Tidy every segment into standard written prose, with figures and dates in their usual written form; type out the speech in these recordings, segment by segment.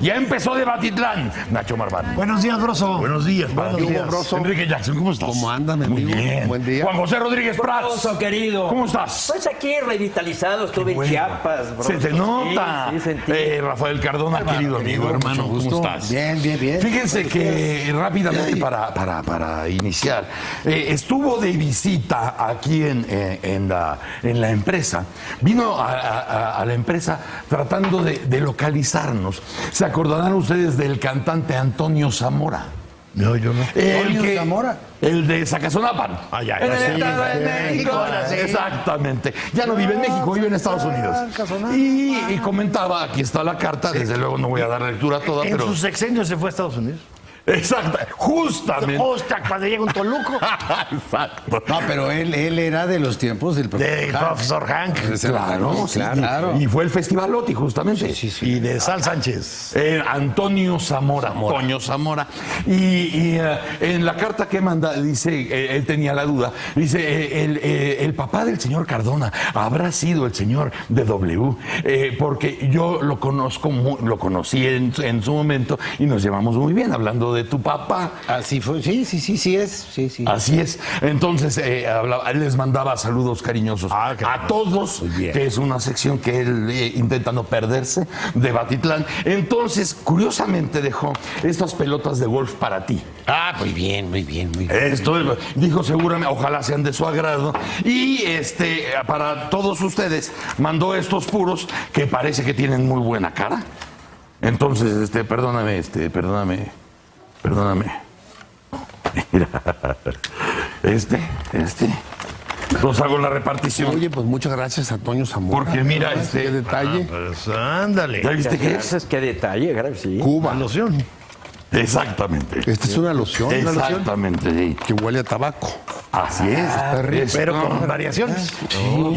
Ya empezó Debatitlán, Nacho Marván. Buenos días, Broso. Buenos días, Buenos días. Broso. Enrique Jackson, ¿cómo estás? ¿Cómo andas, mi Muy amigo? bien. Buen día. Juan José Rodríguez Prats. Broso, querido. ¿Cómo estás? Pues aquí revitalizado, estuve en Chiapas, bro. Se te nota. Sí, sentí. Rafael Cardona, querido amigo, hermano, ¿cómo estás? Bien, bien, bien. Fíjense que rápidamente para iniciar, estuvo de visita aquí en la empresa. Vino a la empresa tratando de localizarnos. ¿Se acordarán ustedes del cantante Antonio Zamora? No, yo no. Zamora. El de Zacazonapan. Ya. En el Sí, Estado de México. Exactamente. Ya no vive en México, vive en Estados Unidos. Y comentaba, aquí está la carta, desde luego no voy a dar lectura toda, En pero... su sexenio se fue a Estados Unidos. Exacto, justamente. Hostia, cuando llega un Toluco. Exacto. No, pero él era de los tiempos del De profesor Hank. Claro, sí, claro. Y fue el Festival Loti, justamente. Y de Sal Sánchez. Antonio Zamora. Antonio Zamora. Y en la carta que manda, dice, él tenía la duda, dice, el papá del señor Cardona habrá sido el señor de W, porque yo lo conocí en su momento y nos llevamos muy bien, hablando de tu papá. Así fue. Sí es. Sí. Así es. Entonces, les mandaba saludos cariñosos a todos, que es una sección que él intenta no perderse, de Batitlán. Entonces, curiosamente dejó estas pelotas de golf para ti. Muy bien. Esto dijo seguramente, ojalá sean de su agrado. Y para todos ustedes, mandó estos puros que parece que tienen muy buena cara. Entonces, perdóname. Mira, los hago la repartición. Oye, pues muchas gracias a Toño Zamora. Porque mira, qué detalle. Pues ándale. ¿Ya viste qué es? Gracias, qué detalle, gracias, sí. Cuba. Loción. Exactamente. Esta es una loción. Exactamente, sí. Que huele a tabaco. Así es. Pero con variaciones.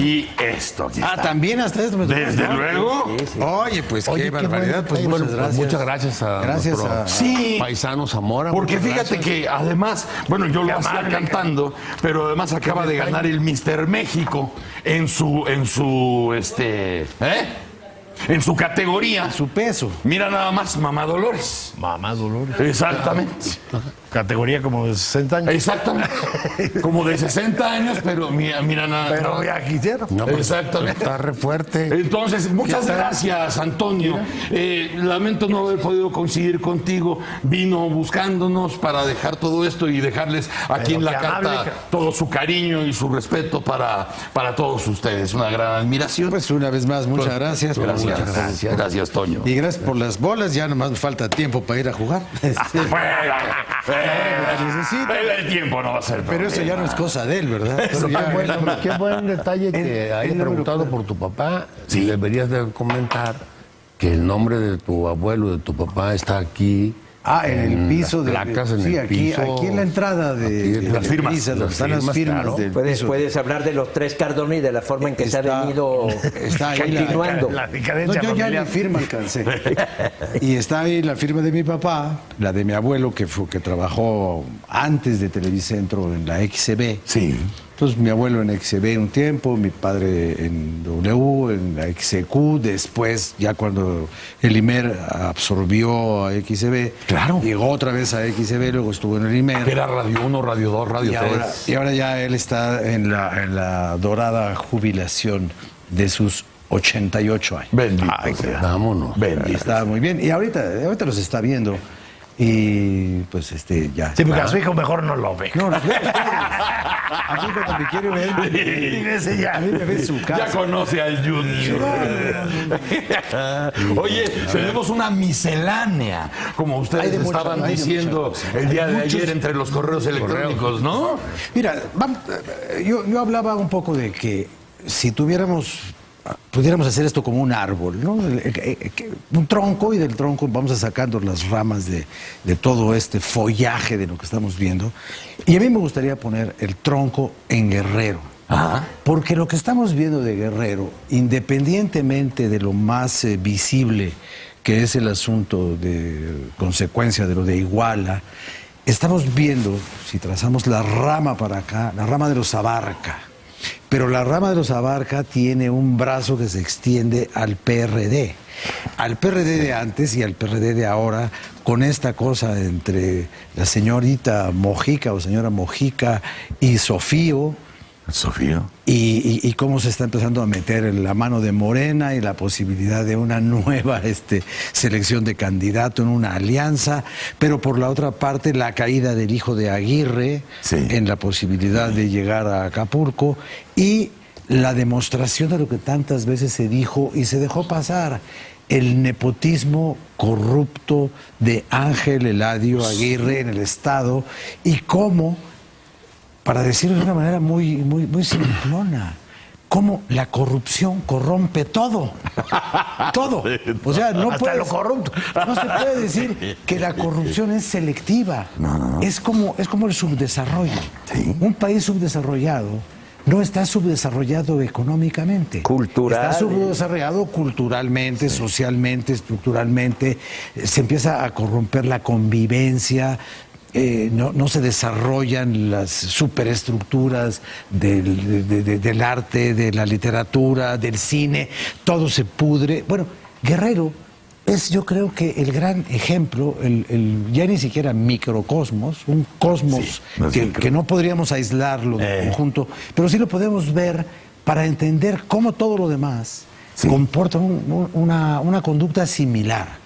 Y esto aquí está. También hasta esto. Desde luego. Oye, pues qué barbaridad. Pues Bueno, muchas gracias. muchas gracias a nuestro Sí. paisano Zamora. Porque muchas fíjate gracias. que además, bueno, yo lo hacía amable, cantando, pero además acaba de ganar el Mister México en su categoría. Su peso. Mira nada más, Mamá Dolores. Mamá Dolores. Exactamente. Categoría como de 60 años. Exactamente. Como de 60 años, pero mira nada. Pero ya quisieron. No, pero Exactamente. Está re fuerte. Entonces, muchas gracias, Antonio. Lamento no haber podido coincidir contigo. Vino buscándonos para dejar todo esto y dejarles aquí en la qué amable, carta todo su cariño y su respeto para todos ustedes. Una gran admiración. Pues una vez más, muchas gracias. Gracias, Toño. Y gracias por las bolas. Ya nomás me falta tiempo para ir a jugar. El tiempo no va a ser. Pero eso ya no es cosa de él, ¿verdad? Pero qué buen detalle que haya preguntado por tu papá. Sí. Deberías de comentar que el nombre de tu abuelo, de tu papá, está aquí. En el piso de placas, en sí, el aquí, piso. aquí en la entrada de las firmas. están las firmas claro. del Puedes, piso. puedes hablar de los tres Cardona y de la forma en que se ha venido está ahí continuando. La No, decadencia yo ya familiar. ni firma alcancé. Y está ahí la firma de mi papá, la de mi abuelo, que trabajó antes de Televicentro en la XB. Sí. Entonces mi abuelo en XB un tiempo, mi padre en W, en la XQ, después ya cuando el IMER absorbió a XB, Claro. llegó otra vez a XB, luego estuvo en el IMER. Era Radio 1, Radio 2, Radio 3. Y ahora ya él está en la dorada jubilación de sus 88 años. Bendito Ay, sea. Vámonos. Y Bendito. está muy bien. Y ahorita los está viendo. Y pues ya. Sí, porque a su hijo mejor no lo ve. No, los veo. A mí cuando me quiere ver, a mí me ve en su casa. Ya conoce al Junior. Oye, tenemos una miscelánea, como ustedes Hay de mucha- estaban hay de diciendo mucha cosa. el día de Muchos- ayer entre los correos electrónicos, ¿no? Mira, yo hablaba un poco de que si pudiéramos hacer esto como un árbol, ¿no? Un tronco, y del tronco vamos a sacando las ramas de todo este follaje de lo que estamos viendo. Y a mí me gustaría poner el tronco en Guerrero. Ajá. Porque lo que estamos viendo de Guerrero, independientemente de lo más visible que es el asunto de consecuencia de lo de Iguala, estamos viendo, si trazamos la rama para acá, la rama de los Abarca, Pero la rama de los Abarca tiene un brazo que se extiende al PRD. Al PRD de antes y al PRD de ahora, con esta cosa entre la señorita Mojica o señora Mojica y Sofío. Sofía. Y cómo se está empezando a meter en la mano de Morena y la posibilidad de una nueva selección de candidato en una alianza, pero por la otra parte la caída del hijo de Aguirre en la posibilidad de llegar a Acapulco y la demostración de lo que tantas veces se dijo y se dejó pasar, el nepotismo corrupto de Ángel Eladio Aguirre en el Estado y cómo, para decirlo de una manera muy simplona, cómo la corrupción corrompe todo. Todo. O sea, no Hasta lo corrupto. No se puede decir que la corrupción es selectiva. No. Es como el subdesarrollo. Sí. Un país subdesarrollado no está subdesarrollado económicamente. Está subdesarrollado culturalmente, socialmente, estructuralmente. Se empieza a corromper la convivencia. No se desarrollan las superestructuras del arte, de la literatura, del cine, todo se pudre. Bueno, Guerrero es, yo creo que el gran ejemplo, ya ni siquiera microcosmos, un cosmos que no podríamos aislarlo del conjunto, pero sí lo podemos ver para entender cómo todo lo demás comporta una conducta similar.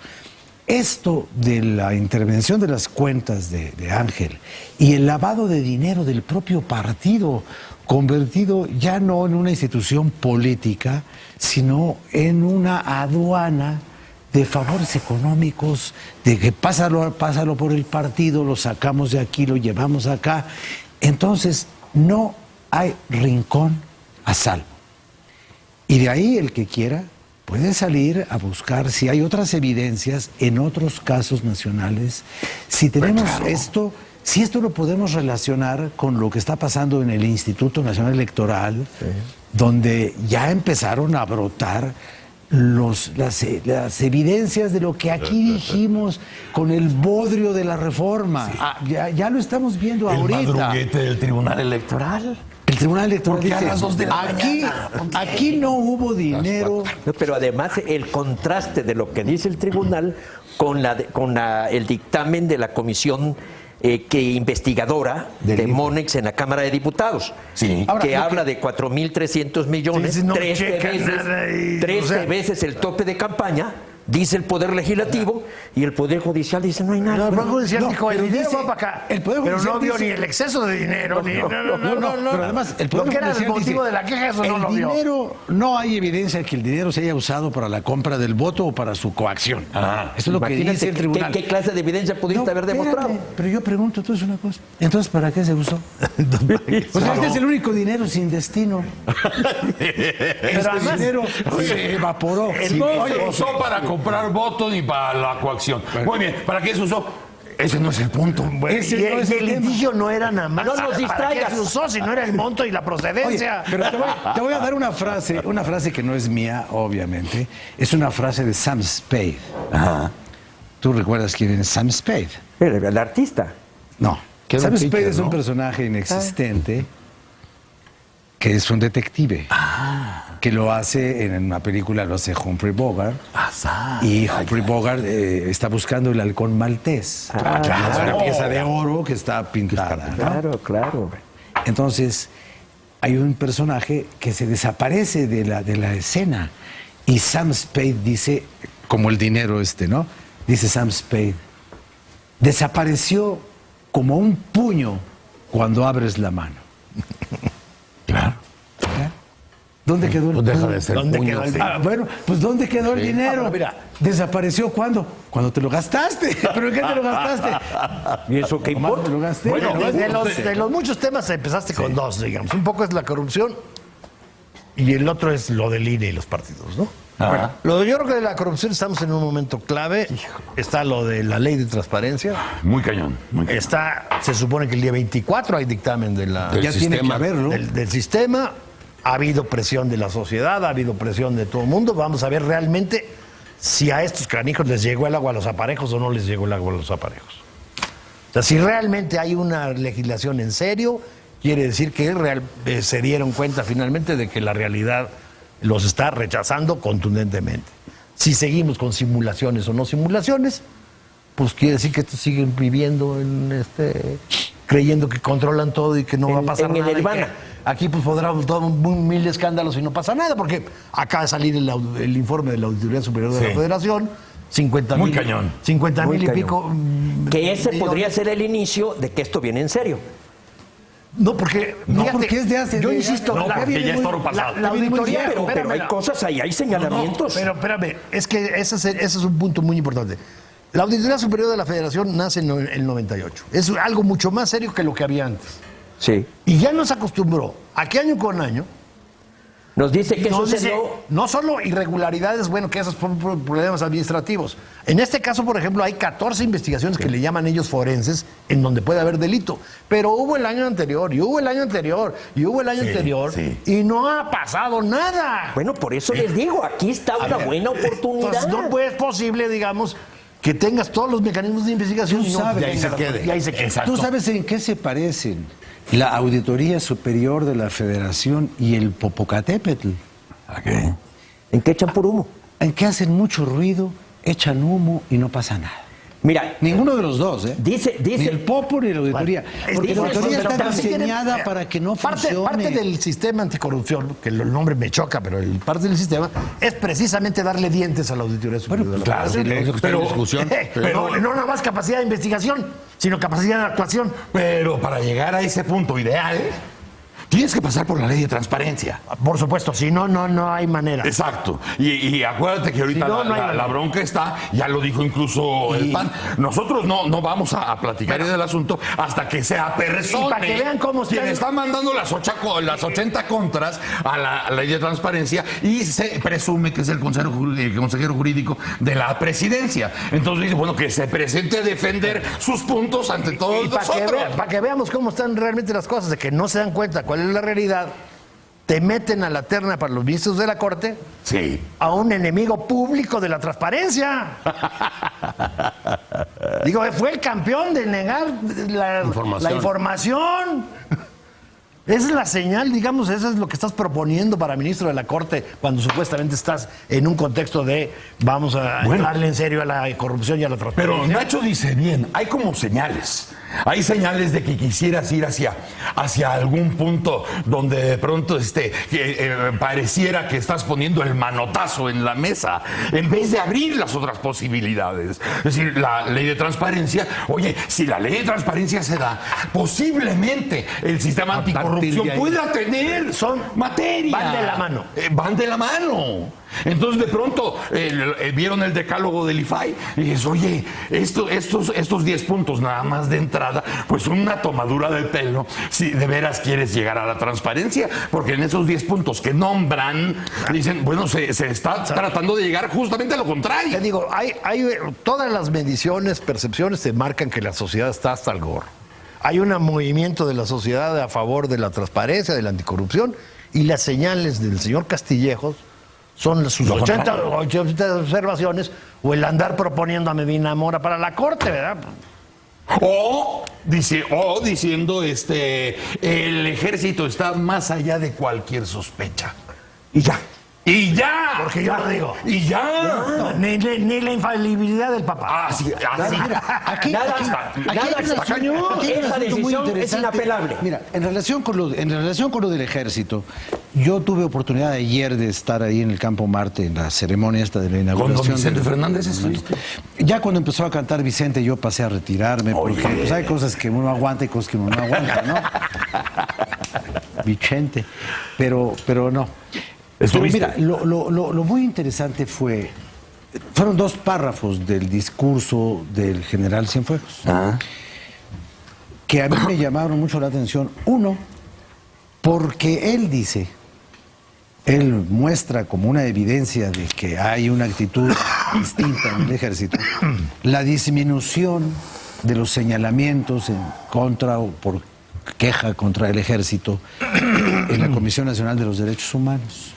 Esto de la intervención de las cuentas de Ángel y el lavado de dinero del propio partido, convertido ya no en una institución política, sino en una aduana de favores económicos, de que pásalo por el partido, lo sacamos de aquí, lo llevamos acá. Entonces, no hay rincón a salvo. Y de ahí el que quiera puede salir a buscar si hay otras evidencias en otros casos nacionales, si tenemos esto, si esto lo podemos relacionar con lo que está pasando en el Instituto Nacional Electoral, donde ya empezaron a brotar las evidencias de lo que aquí dijimos con el bodrio de la reforma. Ya lo estamos viendo ahorita. El madruguete del Tribunal Electoral. El Tribunal Electoral Porque a dice, las 2 de la mañana. aquí no hubo dinero. No, pero además el contraste de lo que dice el tribunal con el dictamen de la comisión investigadora de Monex en la Cámara de Diputados, Sí. que habla de 4.300 millones, Sí, no 13 checan nada y, 13 veces el tope de campaña, dice el Poder Legislativo, y el Poder Judicial dice no hay nada. No, el Poder Judicial dijo, el pero dinero dice- va para acá. el Poder Pero Judicial no vio dice- ni el exceso de dinero, ni... No. Pero además, el Poder Lo que era el Judicial motivo dice, de la queja, eso no lo vio. El dinero, no hay evidencia de que el dinero se haya usado para la compra del voto o para su coacción. Eso es lo que Imagínate dice el tribunal. ¿qué clase de evidencia pudiste No, haber demostrado? espérate, pero yo pregunto entonces una cosa. Entonces, ¿para qué se usó? O sea, este es el único dinero sin destino. Este dinero se evaporó. No se usó para comprar votos ni para la coacción. Muy bien, ¿para qué se usó? Ese no es el punto. Ese no es y el el tema. litigio no era nada más. No nos ¿Para distraigas. qué se usó si no era el monto y la Oye, procedencia? pero te voy a dar una frase que no es mía, obviamente. Es una frase de Sam Spade. Ajá. ¿Tú recuerdas quién es Sam Spade? El artista. No. Que era Sam un Spade pitcher, es un ¿no? personaje inexistente que es un detective. Que lo hace en una película, lo hace Humphrey Bogart. Y Humphrey Bogart está buscando el halcón maltés. Es una pieza de oro que está pintada. ¿no? Claro. Entonces, hay un personaje que se desaparece de la escena. Y Sam Spade dice, como el dinero ¿no? Dice Sam Spade, desapareció como un puño cuando abres la mano. Claro. ¿Dónde quedó el Pues deja puño? de ser ¿Dónde puño. quedó el Sí. Bueno, pues ¿dónde quedó el dinero? mira. ¿Desapareció cuándo? Cuando te lo gastaste. ¿Pero en qué te lo gastaste? ¿Y eso qué Nomás importa? me lo gasté. Bueno, Pero De los muchos temas empezaste con dos, digamos. Un poco es la corrupción y el otro es lo del INE y los partidos, ¿no? Ajá. Yo creo que de la corrupción estamos en un momento clave. Está lo de la ley de transparencia. Muy cañón. Muy cañón. Se supone que el día 24 hay dictamen de la, ya tiene que haberlo. del sistema. Ha habido presión de la sociedad, ha habido presión de todo el mundo. Vamos a ver realmente si a estos canijos les llegó el agua a los aparejos o no les llegó el agua a los aparejos. O sea, si realmente hay una legislación en serio, quiere decir que se dieron cuenta finalmente de que la realidad los está rechazando contundentemente. Si seguimos con simulaciones o no simulaciones, pues quiere decir que estos siguen viviendo creyendo que controlan todo y que no va a pasar en nada. el Nirvana. Aquí pues podrá todo mil escándalos y no pasa nada, porque acaba de salir el informe de la Auditoría Superior de la Federación, 50 Muy mil. cañón. 50 Muy mil y cañón. pico. Que ese millones. podría ser el inicio de que esto viene en serio. No, porque. No, porque es de hace- Yo de- insisto. No, porque ya es toro pasado. La auditoría. Pero hay cosas ahí, hay señalamientos. Pero espérame, es que ese es un punto muy importante. La Auditoría Superior de la Federación nace en el 98. Es algo mucho más serio que lo que había antes. Sí. Y ya nos acostumbró a que año con año Nos dice que nos dice, sucedió. no solo irregularidades, bueno, que esos son problemas administrativos. En este caso, por ejemplo, hay 14 investigaciones que le llaman ellos forenses en donde puede haber delito. Pero hubo el año anterior, y hubo el año anterior, y hubo el año anterior, y no ha pasado nada. Bueno, por eso les digo, aquí está una buena oportunidad. Entonces, no es posible, digamos, que tengas todos los mecanismos de investigación Tú y, no, sabes, y ahí se quede. Y ahí se quede. ¿Tú sabes en qué se parecen la Auditoría Superior de la Federación y el Popocatépetl? ¿En qué echan por humo? En que hacen mucho ruido, echan humo y no pasa nada. Mira, Ninguno de los dos, ¿eh? Dice- Ni el Popo ni la auditoría. Porque dice- la auditoría pero está también diseñada para que no funcione. Parte del sistema anticorrupción, que el nombre me choca, pero parte del sistema es precisamente darle dientes a la Auditoría Superior de la claro, Federación. sí, Eso está en discusión. Pero no nada más capacidad de investigación, sino capacidad de actuación. Pero para llegar a ese punto ideal, tienes que pasar por la ley de transparencia. Por supuesto, si no, no hay manera. Exacto. Y acuérdate que ahorita Si no, no hay la manera. bronca está, ya lo dijo incluso el PAN. Nosotros no vamos a platicar del asunto hasta que se apersone Y para que vean cómo quien están- está mandando las 80 contras a la ley de transparencia y se presume que es el consejero jurídico de la presidencia. Entonces dice, bueno, que se presente a defender sus puntos ante todos Y nosotros. para que veamos cómo están realmente las cosas, de que no se dan cuenta cuál es la realidad, te meten a la terna para los ministros de la Corte Sí. a un enemigo público de la transparencia. Digo, fue el campeón de negar la información. Esa es la señal, digamos, eso es lo que estás proponiendo para ministro de la Corte cuando supuestamente estás en un contexto de vamos a darle en serio a la corrupción y a la transparencia. Pero Nacho dice bien, hay como señales. Hay señales de que quisieras ir hacia algún punto donde de pronto pareciera que estás poniendo el manotazo en la mesa en vez de abrir las otras posibilidades. Es decir, la ley de transparencia, oye, si la ley de transparencia se da, posiblemente el sistema anticorrupción pueda tener materia. van de la mano. Van de la mano. Entonces de pronto vieron el decálogo del IFAI y dices, oye, estos 10 puntos nada más de entrada, pues son una tomadura de pelo si de veras quieres llegar a la transparencia, porque en esos 10 puntos que nombran, dicen, bueno, se está tratando de llegar justamente a lo Te contrario. digo, todas las mediciones, percepciones te marcan que la sociedad está hasta el gorro. Hay un movimiento de la sociedad a favor de la transparencia, de la anticorrupción, y las señales del señor Castillejos son sus 80 observaciones o el andar proponiendo a Medina Mora para la Corte, ¿verdad? O diciendo, el ejército está más allá de cualquier sospecha. y ya. Y ya. Porque yo lo digo. Y ya. No, ni la infalibilidad del Papa. Así. Nada está cañón. Aquí hay un Esa asunto muy decisión es interesante. inapelable. Mira, en relación con lo del ejército, yo tuve oportunidad ayer de estar ahí en el Campo Marte, en la ceremonia esta de la Con inauguración. don Vicente del- Fernández estuviste. Ya cuando empezó a cantar Vicente, yo pasé a retirarme, porque pues, hay cosas que uno aguanta y cosas que uno no aguanta, ¿no? Vicente. Pero no. Pero ¿Estuviste? mira, lo muy interesante fueron 2 párrafos del discurso del general Cienfuegos, que a mí me llamaron mucho la atención. Uno, porque él muestra como una evidencia de que hay una actitud distinta en el ejército, la disminución de los señalamientos en contra o por queja contra el ejército en la Comisión Nacional de los Derechos Humanos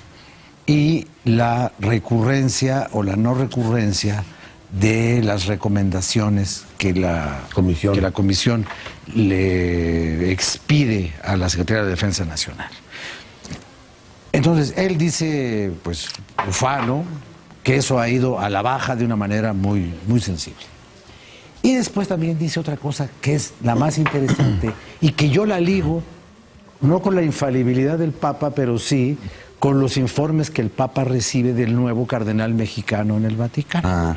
y la recurrencia o la no recurrencia de las recomendaciones que la comisión le expide a la Secretaría de Defensa Nacional. Entonces, él dice, pues, ufano, que eso ha ido a la baja de una manera muy, muy sensible. Y después también dice otra cosa que es la más interesante y que yo la ligo, no con la infalibilidad del Papa, pero sí con los informes que el Papa recibe del nuevo cardenal mexicano en el Vaticano.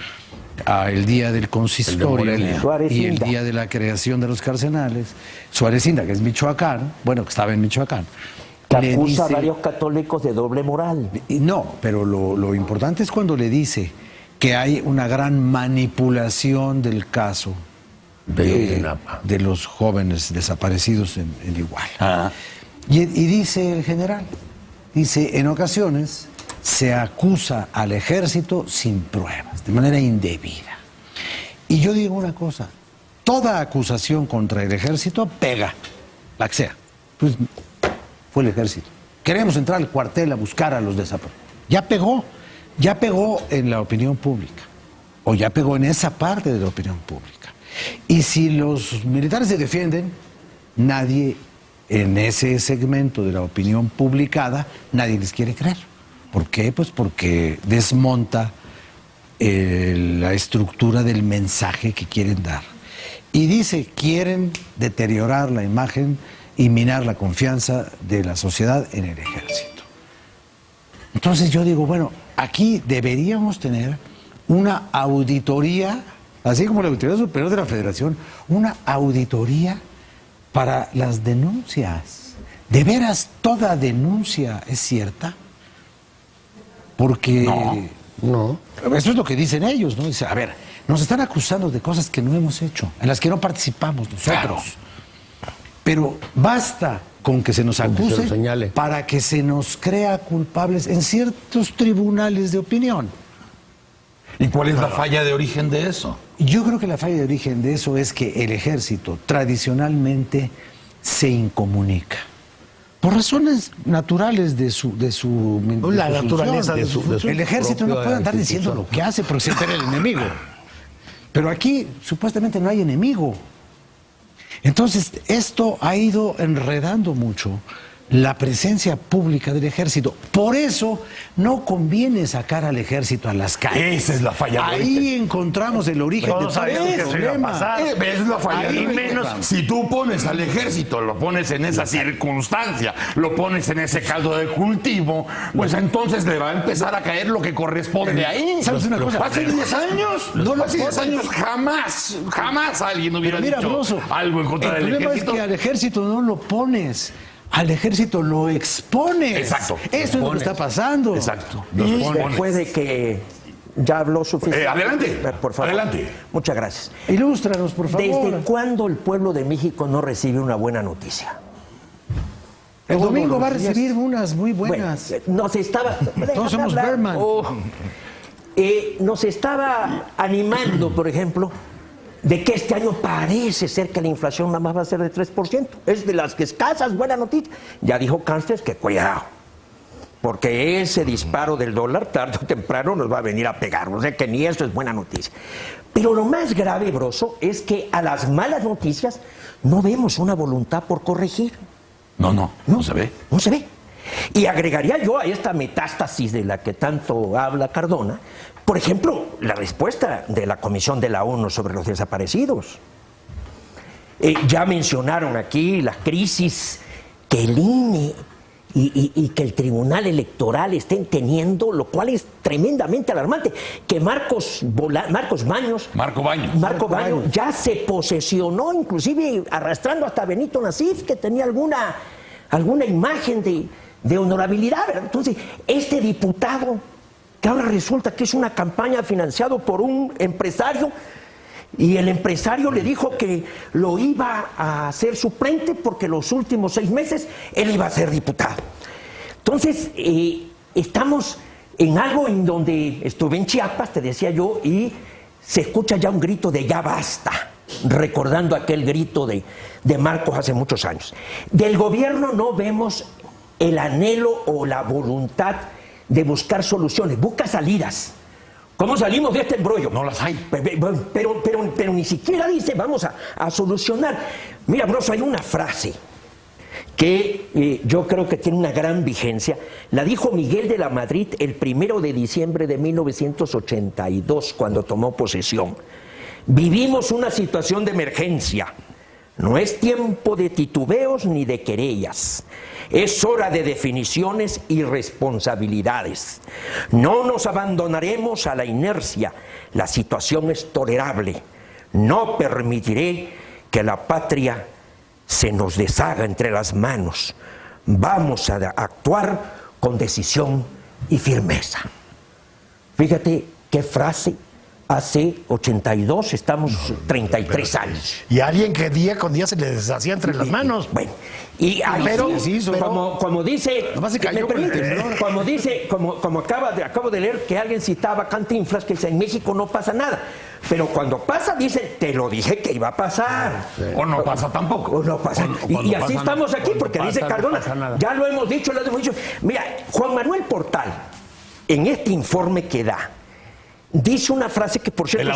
El día del consistorio y el día de la creación de los cardenales, Suarezinda, que es Michoacán, bueno, que estaba en Michoacán. Que acusa a varios católicos de doble moral. No, pero lo importante es cuando le dice que hay una gran manipulación del caso de los jóvenes desaparecidos en Iguala. Y dice el general, dice, en ocasiones se acusa al ejército sin pruebas, de manera indebida. Y yo digo una cosa, toda acusación contra el ejército pega, la que sea. Pues fue el ejército. Queremos entrar al cuartel a buscar a los desaparecidos. Ya pegó en la opinión pública, o ya pegó en esa parte de la opinión pública. Y si los militares se defienden, nadie en ese segmento de la opinión publicada, nadie les quiere creer. ¿Por qué? Pues porque desmonta la estructura del mensaje que quieren dar. Y dice, quieren deteriorar la imagen y minar la confianza de la sociedad en el ejército. Entonces yo digo, bueno, aquí deberíamos tener una auditoría, así como la Auditoría Superior de la Federación, una auditoría para las denuncias. ¿De veras toda denuncia es cierta? Porque no. Eso es lo que dicen ellos, ¿no? Dice, a ver, nos están acusando de cosas que no hemos hecho, en las que no participamos nosotros. Pero basta con que se nos acuse para que se nos crea culpables en ciertos tribunales de opinión. ¿Y cuál es la falla de origen de eso? Yo creo que la falla de origen de eso es que el ejército tradicionalmente se incomunica. Por razones naturales de su la naturaleza de su el ejército no puede andar diciendo lo que hace porque se entera el enemigo. Pero aquí supuestamente no hay enemigo. Entonces esto ha ido enredando mucho la presencia pública del ejército. Por eso no conviene sacar al ejército a las calles. Esa es la falla. Ahí encontramos el origen de todo el problema. Es la falla. Ahí menos si tú pones al ejército, lo pones en esa circunstancia, lo pones en ese caldo de cultivo, pues entonces le va a empezar a caer lo que corresponde ahí. ¿Sabes una cosa? Hace 10 años, hace 10 años jamás alguien hubiera dicho algo en contra del ejército. El problema es que al ejército no lo pones. Al ejército lo expones. Exacto. Eso es lo que está pasando. Exacto. Y después de que ya habló suficiente. Adelante. Por favor. Adelante. Muchas gracias. Ilústranos, por favor. ¿Desde cuándo el pueblo de México no recibe una buena noticia? El domingo va a recibir unas muy buenas. Bueno, nos estaba... Todos somos Berman. Nos estaba animando, por ejemplo, de que este año parece ser que la inflación nada más va a ser de 3%. Es de las que escasas buena noticia. Ya dijo Cáncer que cuidado, porque ese disparo del dólar tarde o temprano nos va a venir a pegar. O sea que ni eso es buena noticia. Pero lo más grave, Broso, es que a las malas noticias no vemos una voluntad por corregir. No se ve. No se ve. Y agregaría yo a esta metástasis de la que tanto habla Cardona, por ejemplo, la respuesta de la Comisión de la ONU sobre los desaparecidos. Ya mencionaron aquí la crisis que el INE y que el Tribunal Electoral estén teniendo, lo cual es tremendamente alarmante. Que Marco Baños ya se posesionó, inclusive arrastrando hasta Benito Nasif, que tenía alguna imagen de honorabilidad, ¿verdad? Entonces, este diputado, que ahora resulta que es una campaña financiada por un empresario, y el empresario le dijo que lo iba a hacer suplente porque los últimos 6 meses él iba a ser diputado. Entonces, estamos en algo en donde estuve en Chiapas, te decía yo, y se escucha ya un grito de ya basta, recordando aquel grito de Marcos hace muchos años. Del gobierno no vemos el anhelo o la voluntad de buscar soluciones, busca salidas, ¿Cómo salimos de este embrollo? No las hay. Pero ni siquiera dice, vamos a solucionar. Mira, Broso, hay una frase que yo creo que tiene una gran vigencia. La dijo Miguel de la Madrid el 1 de diciembre de 1982, cuando tomó posesión. Vivimos una situación de emergencia. No es tiempo de titubeos ni de querellas. Es hora de definiciones y responsabilidades. No nos abandonaremos a la inercia. La situación es tolerable. No permitiré que la patria se nos deshaga entre las manos. Vamos a actuar con decisión y firmeza. Fíjate qué frase. Hace 82, estamos 33 años. Y alguien que día con día se le deshacía entre las manos. Bueno, y como dice, nomás se cayó ¿me con el permite? temblor. Como dice, como acabo de leer que alguien citaba a Cantinflas, que dice, en México no pasa nada. Pero cuando pasa, dicen, te lo dije que iba a pasar. O no pasa tampoco. O no pasa. Y así estamos aquí, porque dice Cardona, ya lo hemos dicho, lo hemos dicho. Mira, Juan Manuel Portal, en este informe que da, dice una frase que, por cierto,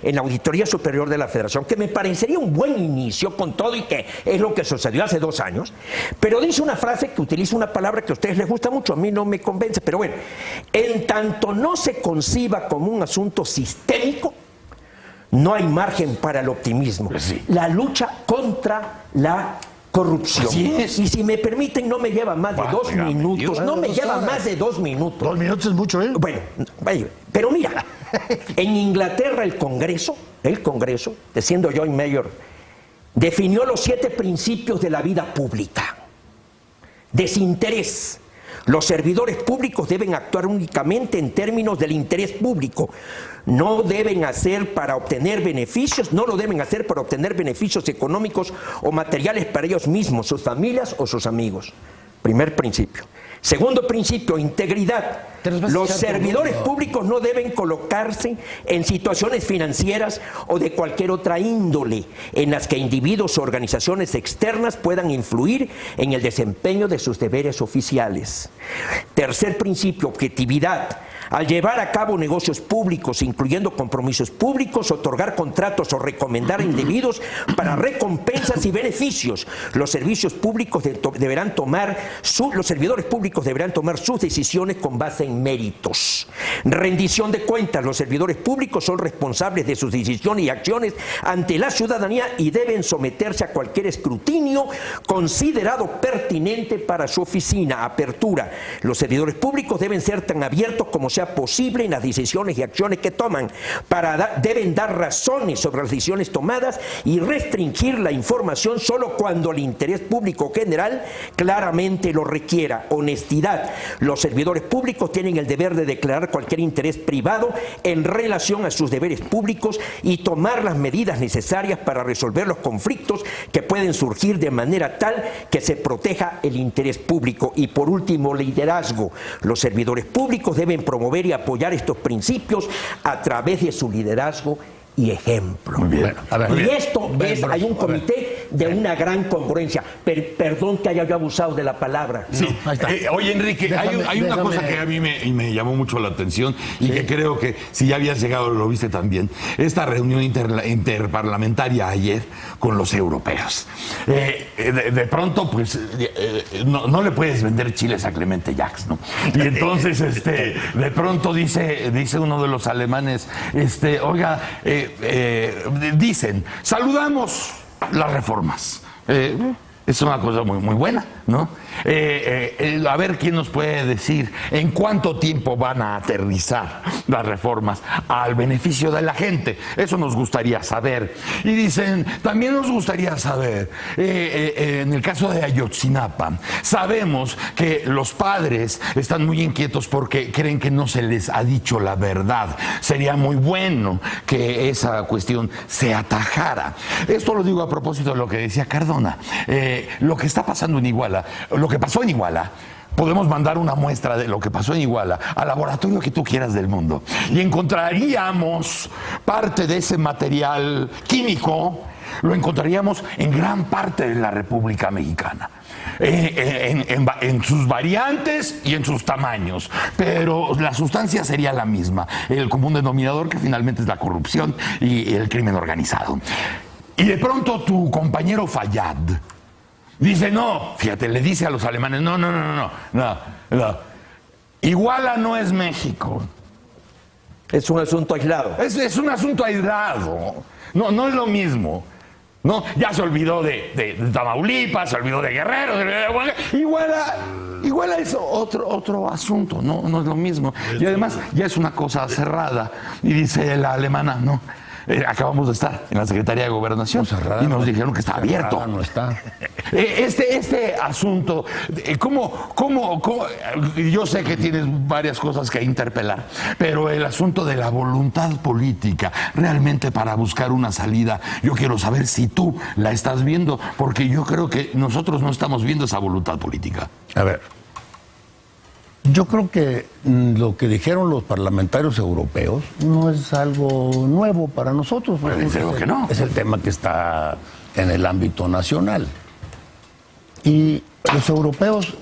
en la Auditoría Superior de la Federación, que me parecería un buen inicio con todo y que es lo que sucedió hace 2 años, pero dice una frase que utiliza una palabra que a ustedes les gusta mucho, a mí no me convence, pero bueno, en tanto no se conciba como un asunto sistémico, no hay margen para el optimismo. Sí. La lucha contra la corrupción. Así es. Y si me permiten, no me lleva más de 2 minutos. No me lleva más de 2 minutos. 2 minutos es mucho, ¿eh? Bueno, pero mira, en Inglaterra el Congreso, de siendo John Mayor, definió los 7 principios de la vida pública. Desinterés. Los servidores públicos deben actuar únicamente en términos del interés público. No lo deben hacer para obtener beneficios económicos o materiales para ellos mismos, sus familias o sus amigos. Primer principio. Segundo principio, integridad. Los servidores públicos no deben colocarse en situaciones financieras o de cualquier otra índole en las que individuos o organizaciones externas puedan influir en el desempeño de sus deberes oficiales. Tercer principio, objetividad. Al llevar a cabo negocios públicos, incluyendo compromisos públicos, otorgar contratos o recomendar a individuos para recompensas y beneficios, los servidores públicos deberán tomar sus decisiones con base en méritos. Rendición de cuentas. Los servidores públicos son responsables de sus decisiones y acciones ante la ciudadanía y deben someterse a cualquier escrutinio considerado pertinente para su oficina. Apertura. Los servidores públicos deben ser tan abiertos como sea posible en las decisiones y acciones que toman. Deben dar razones sobre las decisiones tomadas y restringir la información solo cuando el interés público general claramente lo requiera. Honestidad. Los servidores públicos tienen el deber de declarar cualquier interés privado en relación a sus deberes públicos y tomar las medidas necesarias para resolver los conflictos que pueden surgir de manera tal que se proteja el interés público. Y por último, liderazgo. Los servidores públicos deben promover y apoyar estos principios a través de su liderazgo y ejemplo. Muy bien. Y esto es, hay un comité de una gran congruencia. Perdón que haya yo abusado de la palabra. Sí. Ahí está. Oye, Enrique, hay una cosa que a mí me llamó mucho la atención y que creo que si ya habías llegado lo viste también. Esta reunión interparlamentaria ayer con los europeos. De pronto, pues, no le puedes vender chiles a Clemente Jacks, ¿no? Y entonces, de pronto dice uno de los alemanes, oiga, dicen, saludamos las reformas. Es una cosa muy, muy buena, ¿no? A ver quién nos puede decir en cuánto tiempo van a aterrizar las reformas al beneficio de la gente. Eso nos gustaría saber. Y dicen, también nos gustaría saber, en el caso de Ayotzinapa, sabemos que los padres están muy inquietos porque creen que no se les ha dicho la verdad. Sería muy bueno que esa cuestión se atajara. Esto lo digo a propósito de lo que decía Cardona. Lo que está pasando en Iguala, lo que pasó en Iguala, podemos mandar una muestra de lo que pasó en Iguala al laboratorio que tú quieras del mundo y encontraríamos parte de ese material químico lo encontraríamos en gran parte de la República Mexicana. En sus variantes y en sus tamaños, pero la sustancia sería la misma, el común denominador que finalmente es la corrupción y el crimen organizado. Y de pronto tu compañero Fayad dice, no, fíjate, le dice a los alemanes, no, Iguala no es México. Es un asunto aislado. Es un asunto aislado, no es lo mismo. No, ya se olvidó de Tamaulipas, se olvidó de Guerrero, Iguala es otro asunto, no es lo mismo. Y además ya es una cosa cerrada. Y dice la alemana, no, acabamos de estar en la Secretaría de Gobernación y nos dijeron que está abierto. No está. Este asunto, ¿cómo? Yo sé que tienes varias cosas que interpelar, pero el asunto de la voluntad política, realmente para buscar una salida, yo quiero saber si tú la estás viendo, porque yo creo que nosotros no estamos viendo esa voluntad política. A ver, yo creo que lo que dijeron los parlamentarios europeos no es algo nuevo para nosotros. Pues desde luego que no. Es el tema que está en el ámbito nacional. Y los europeos,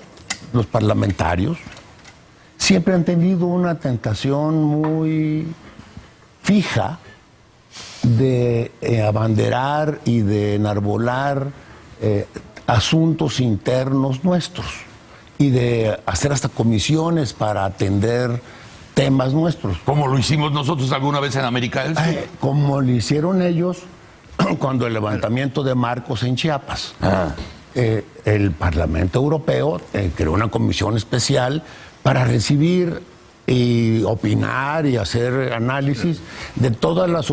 los parlamentarios, siempre han tenido una tentación muy fija de abanderar y de enarbolar asuntos internos nuestros y de hacer hasta comisiones para atender temas nuestros. Como lo hicimos nosotros alguna vez en América del Sur. Como lo hicieron ellos cuando el levantamiento de Marcos en Chiapas. El Parlamento Europeo creó una comisión especial para recibir y opinar y hacer análisis de todas las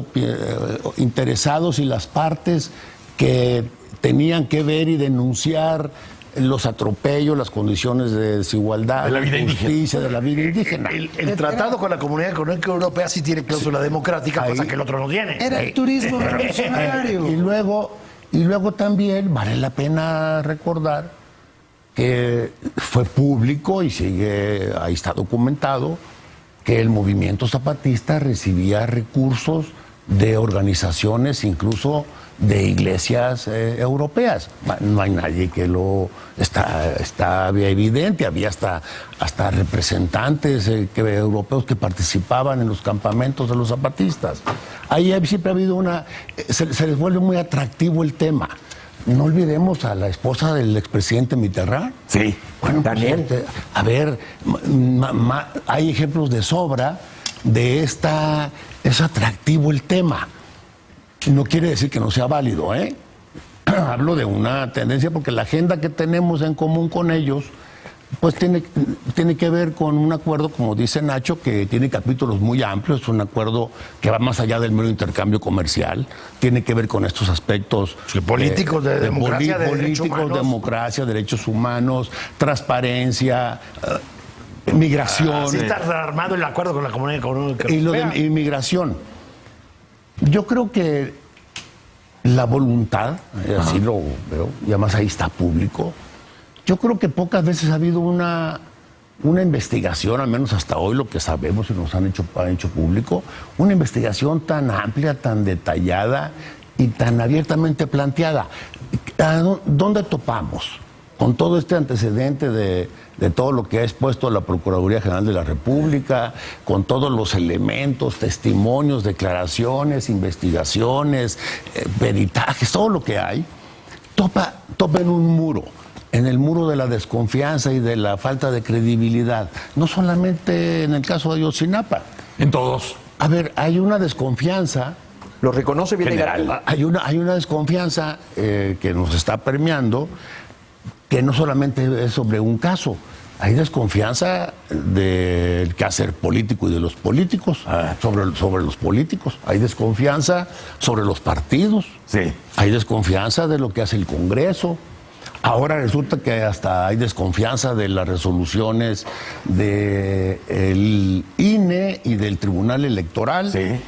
interesados y las partes que tenían que ver y denunciar los atropellos, las condiciones de desigualdad, de la vida justicia, de la vida indígena. El tratado con la Comunidad Económica Europea sí tiene cláusula democrática, cosa que el otro no tiene. Era el turismo revolucionario. Y luego también vale la pena recordar que fue público y sigue, ahí está documentado, que el movimiento zapatista recibía recursos de organizaciones, incluso de iglesias europeas. No hay nadie que lo... Está evidente, había hasta representantes europeos que participaban en los campamentos de los zapatistas. Ahí siempre ha habido una... Se les vuelve muy atractivo el tema. No olvidemos a la esposa del expresidente Mitterrand. Sí. Bueno, Daniel. Pues, a ver, hay ejemplos de sobra de es atractivo el tema. No quiere decir que no sea válido, ¿eh? Hablo de una tendencia porque la agenda que tenemos en común con ellos, pues tiene que ver con un acuerdo, como dice Nacho, que tiene capítulos muy amplios, es un acuerdo que va más allá del mero intercambio comercial, tiene que ver con estos aspectos políticos, de democracia, de derechos políticos, humanos. democracia, derechos humanos, transparencia, migración. Sí está armado el acuerdo con la Comunidad Económica Y lo Europea. de inmigración. Yo creo que la voluntad, así lo veo, y además ahí está público, yo creo que pocas veces ha habido una investigación, al menos hasta hoy lo que sabemos y nos han hecho público, una investigación tan amplia, tan detallada y tan abiertamente planteada. ¿Dónde topamos? Con todo este antecedente de todo lo que ha expuesto la Procuraduría General de la República, con todos los elementos, testimonios, declaraciones, investigaciones, peritajes, todo lo que hay, topa en un muro, en el muro de la desconfianza y de la falta de credibilidad. No solamente en el caso de Ayotzinapa. En todos. A ver, hay una desconfianza. Lo reconoce Videgaray. Hay una desconfianza que nos está permeando, que no solamente es sobre un caso. Hay desconfianza del quehacer político y de los políticos, sobre los políticos. Hay desconfianza sobre los partidos. Sí. Hay desconfianza de lo que hace el Congreso. Ahora resulta que hasta hay desconfianza de las resoluciones del INE y del Tribunal Electoral. Sí.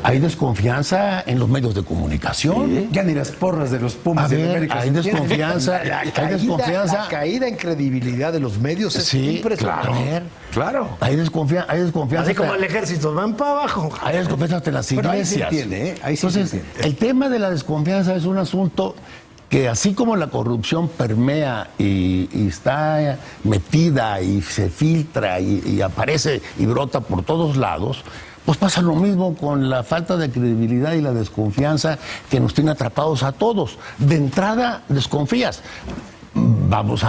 Hay desconfianza en los medios de comunicación. Ya ni las porras de los A Pumas de ver, América. hay desconfianza. La caída en credibilidad de los medios es Sí, impresionante. claro. Claro. Hay desconfianza. Así como hasta- el ejército, van para abajo. Hay desconfianza hasta en las Pero ahí se iglesias. entiende, ¿eh? Ahí sí se Entonces, entiende. el tema de la desconfianza es un asunto que así como la corrupción permea y está metida y se filtra y aparece y brota por todos lados, pues pasa lo mismo con la falta de credibilidad y la desconfianza que nos tiene atrapados a todos. De entrada, desconfías. Vamos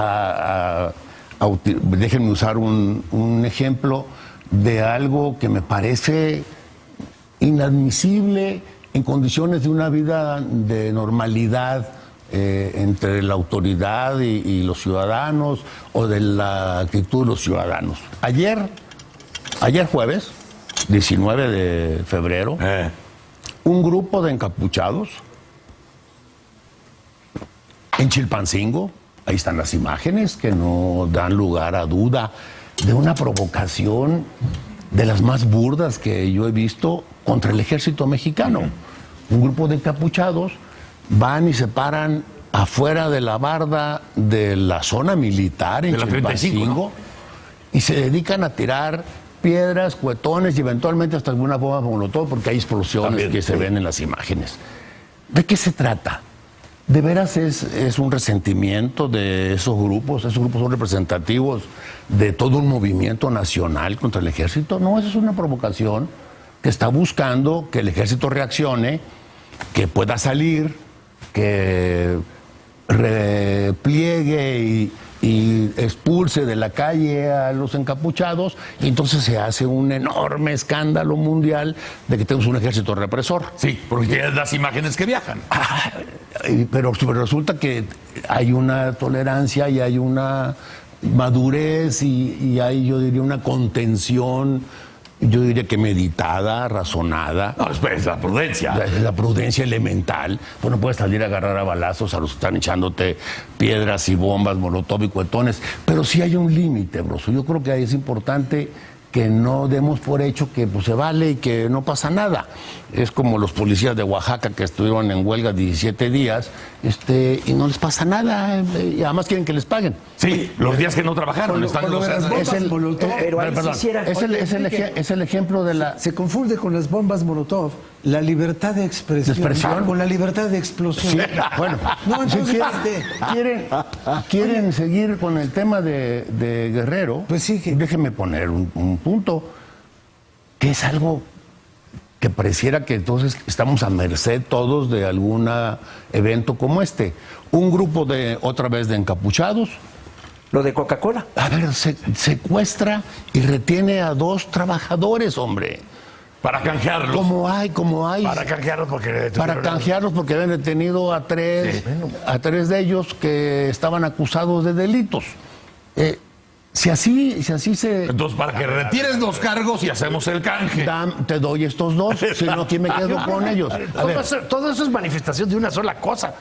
déjenme usar un ejemplo de algo que me parece inadmisible en condiciones de una vida de normalidad entre la autoridad y los ciudadanos o de la actitud de los ciudadanos. Ayer jueves, 19 de febrero, un grupo de encapuchados en Chilpancingo, ahí están las imágenes que no dan lugar a duda, de una provocación de las más burdas que yo he visto contra el ejército mexicano. Un grupo de encapuchados van y se paran afuera de la barda de la zona militar en De la 35, Chilpancingo y se dedican a tirar piedras, cuetones y eventualmente hasta alguna bomba molotov, porque hay explosiones También, que se sí. ven en las imágenes. ¿De qué se trata? ¿De veras es un resentimiento de esos grupos? ¿Esos grupos son representativos de todo un movimiento nacional contra el ejército? No, eso es una provocación que está buscando que el ejército reaccione, que pueda salir, que repliegue y expulse de la calle a los encapuchados, y entonces se hace un enorme escándalo mundial de que tenemos un ejército represor. Sí, porque tienes las imágenes que viajan. Pero resulta que hay una tolerancia y hay una madurez y hay, yo diría, una contención, yo diría que meditada, razonada. No, es la prudencia. La prudencia elemental. Pues no puedes salir a agarrar a balazos a los que están echándote piedras y bombas, molotov y cuetones. Pero sí hay un límite, broso. Yo creo que ahí es importante que no demos por hecho que pues, se vale y que no pasa nada. Es como los policías de Oaxaca que estuvieron en huelga 17 días y no les pasa nada. Y además quieren que les paguen. Sí, los días que no trabajaron están con lo de las bombas molotov. Pero ahí Perdón, quisiera- es el ejemplo de la... Se confunde con las bombas molotov la libertad de expresión, ¿De expresión? con la libertad de explosión. Sí, bueno, No, si entonces, quieren seguir con el tema de Guerrero, Pues sí que- déjenme poner un punto, que es algo que pareciera que entonces estamos a merced todos de algún evento como este. Un grupo otra vez de encapuchados, Lo de Coca-Cola. a ver, secuestra y retiene a 2 trabajadores, hombre. para canjearlos. Como hay. Para canjearlos porque... Para canjearlos porque habían detenido a tres de ellos que estaban acusados de delitos. Si así se... Entonces, para que retires los cargos y hacemos el canje. Te doy estos 2, si no, aquí me quedo con ellos. A ver, Todo eso es manifestación de una sola cosa.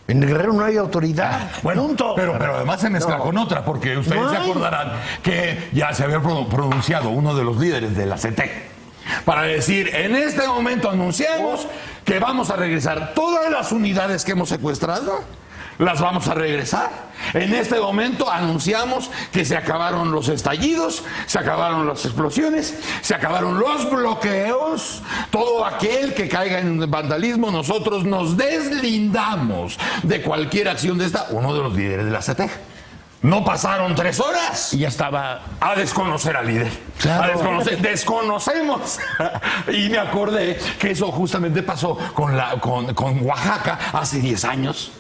En Guerrero no hay autoridad. Bueno, Punto. pero además se mezcla con otra, porque ustedes No se hay. acordarán que ya se había pronunciado uno de los líderes de la CETEC para decir, en este momento anunciamos que vamos a regresar todas las unidades que hemos secuestrado, las vamos a regresar. En este momento anunciamos que se acabaron los estallidos, se acabaron las explosiones, se acabaron los bloqueos, todo aquel que caiga en vandalismo, nosotros nos deslindamos de cualquier acción de esta. Uno de los líderes de la CETEC. No pasaron 3 horas y ya estaba... a desconocer al líder. Claro. A desconocer. Desconocemos. Y me acordé que eso justamente pasó con Oaxaca hace 10 años.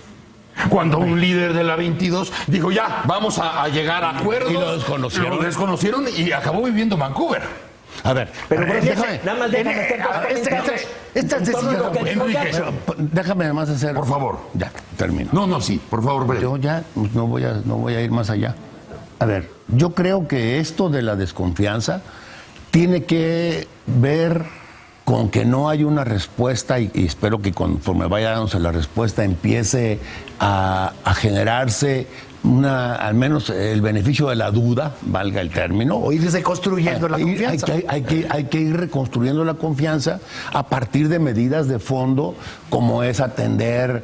Cuando un líder de la 22 dijo, ya, vamos a llegar a acuerdos. Y lo desconocieron. Lo desconocieron y acabó viviendo en Vancouver. A ver, Pero déjame, nada más déjame hacer dos comentarios en torno a lo que dijo Enrique, Jackson. déjame además hacer... Por favor. Ya, termino. No, sí, por favor, breve. Yo ya no voy a ir más allá. A ver, yo creo que esto de la desconfianza tiene que ver con que no hay una respuesta y espero que conforme vaya dándose la respuesta empiece a generarse al menos el beneficio de la duda, valga el término. O irse construyendo la confianza. Hay que ir reconstruyendo la confianza a partir de medidas de fondo, como es atender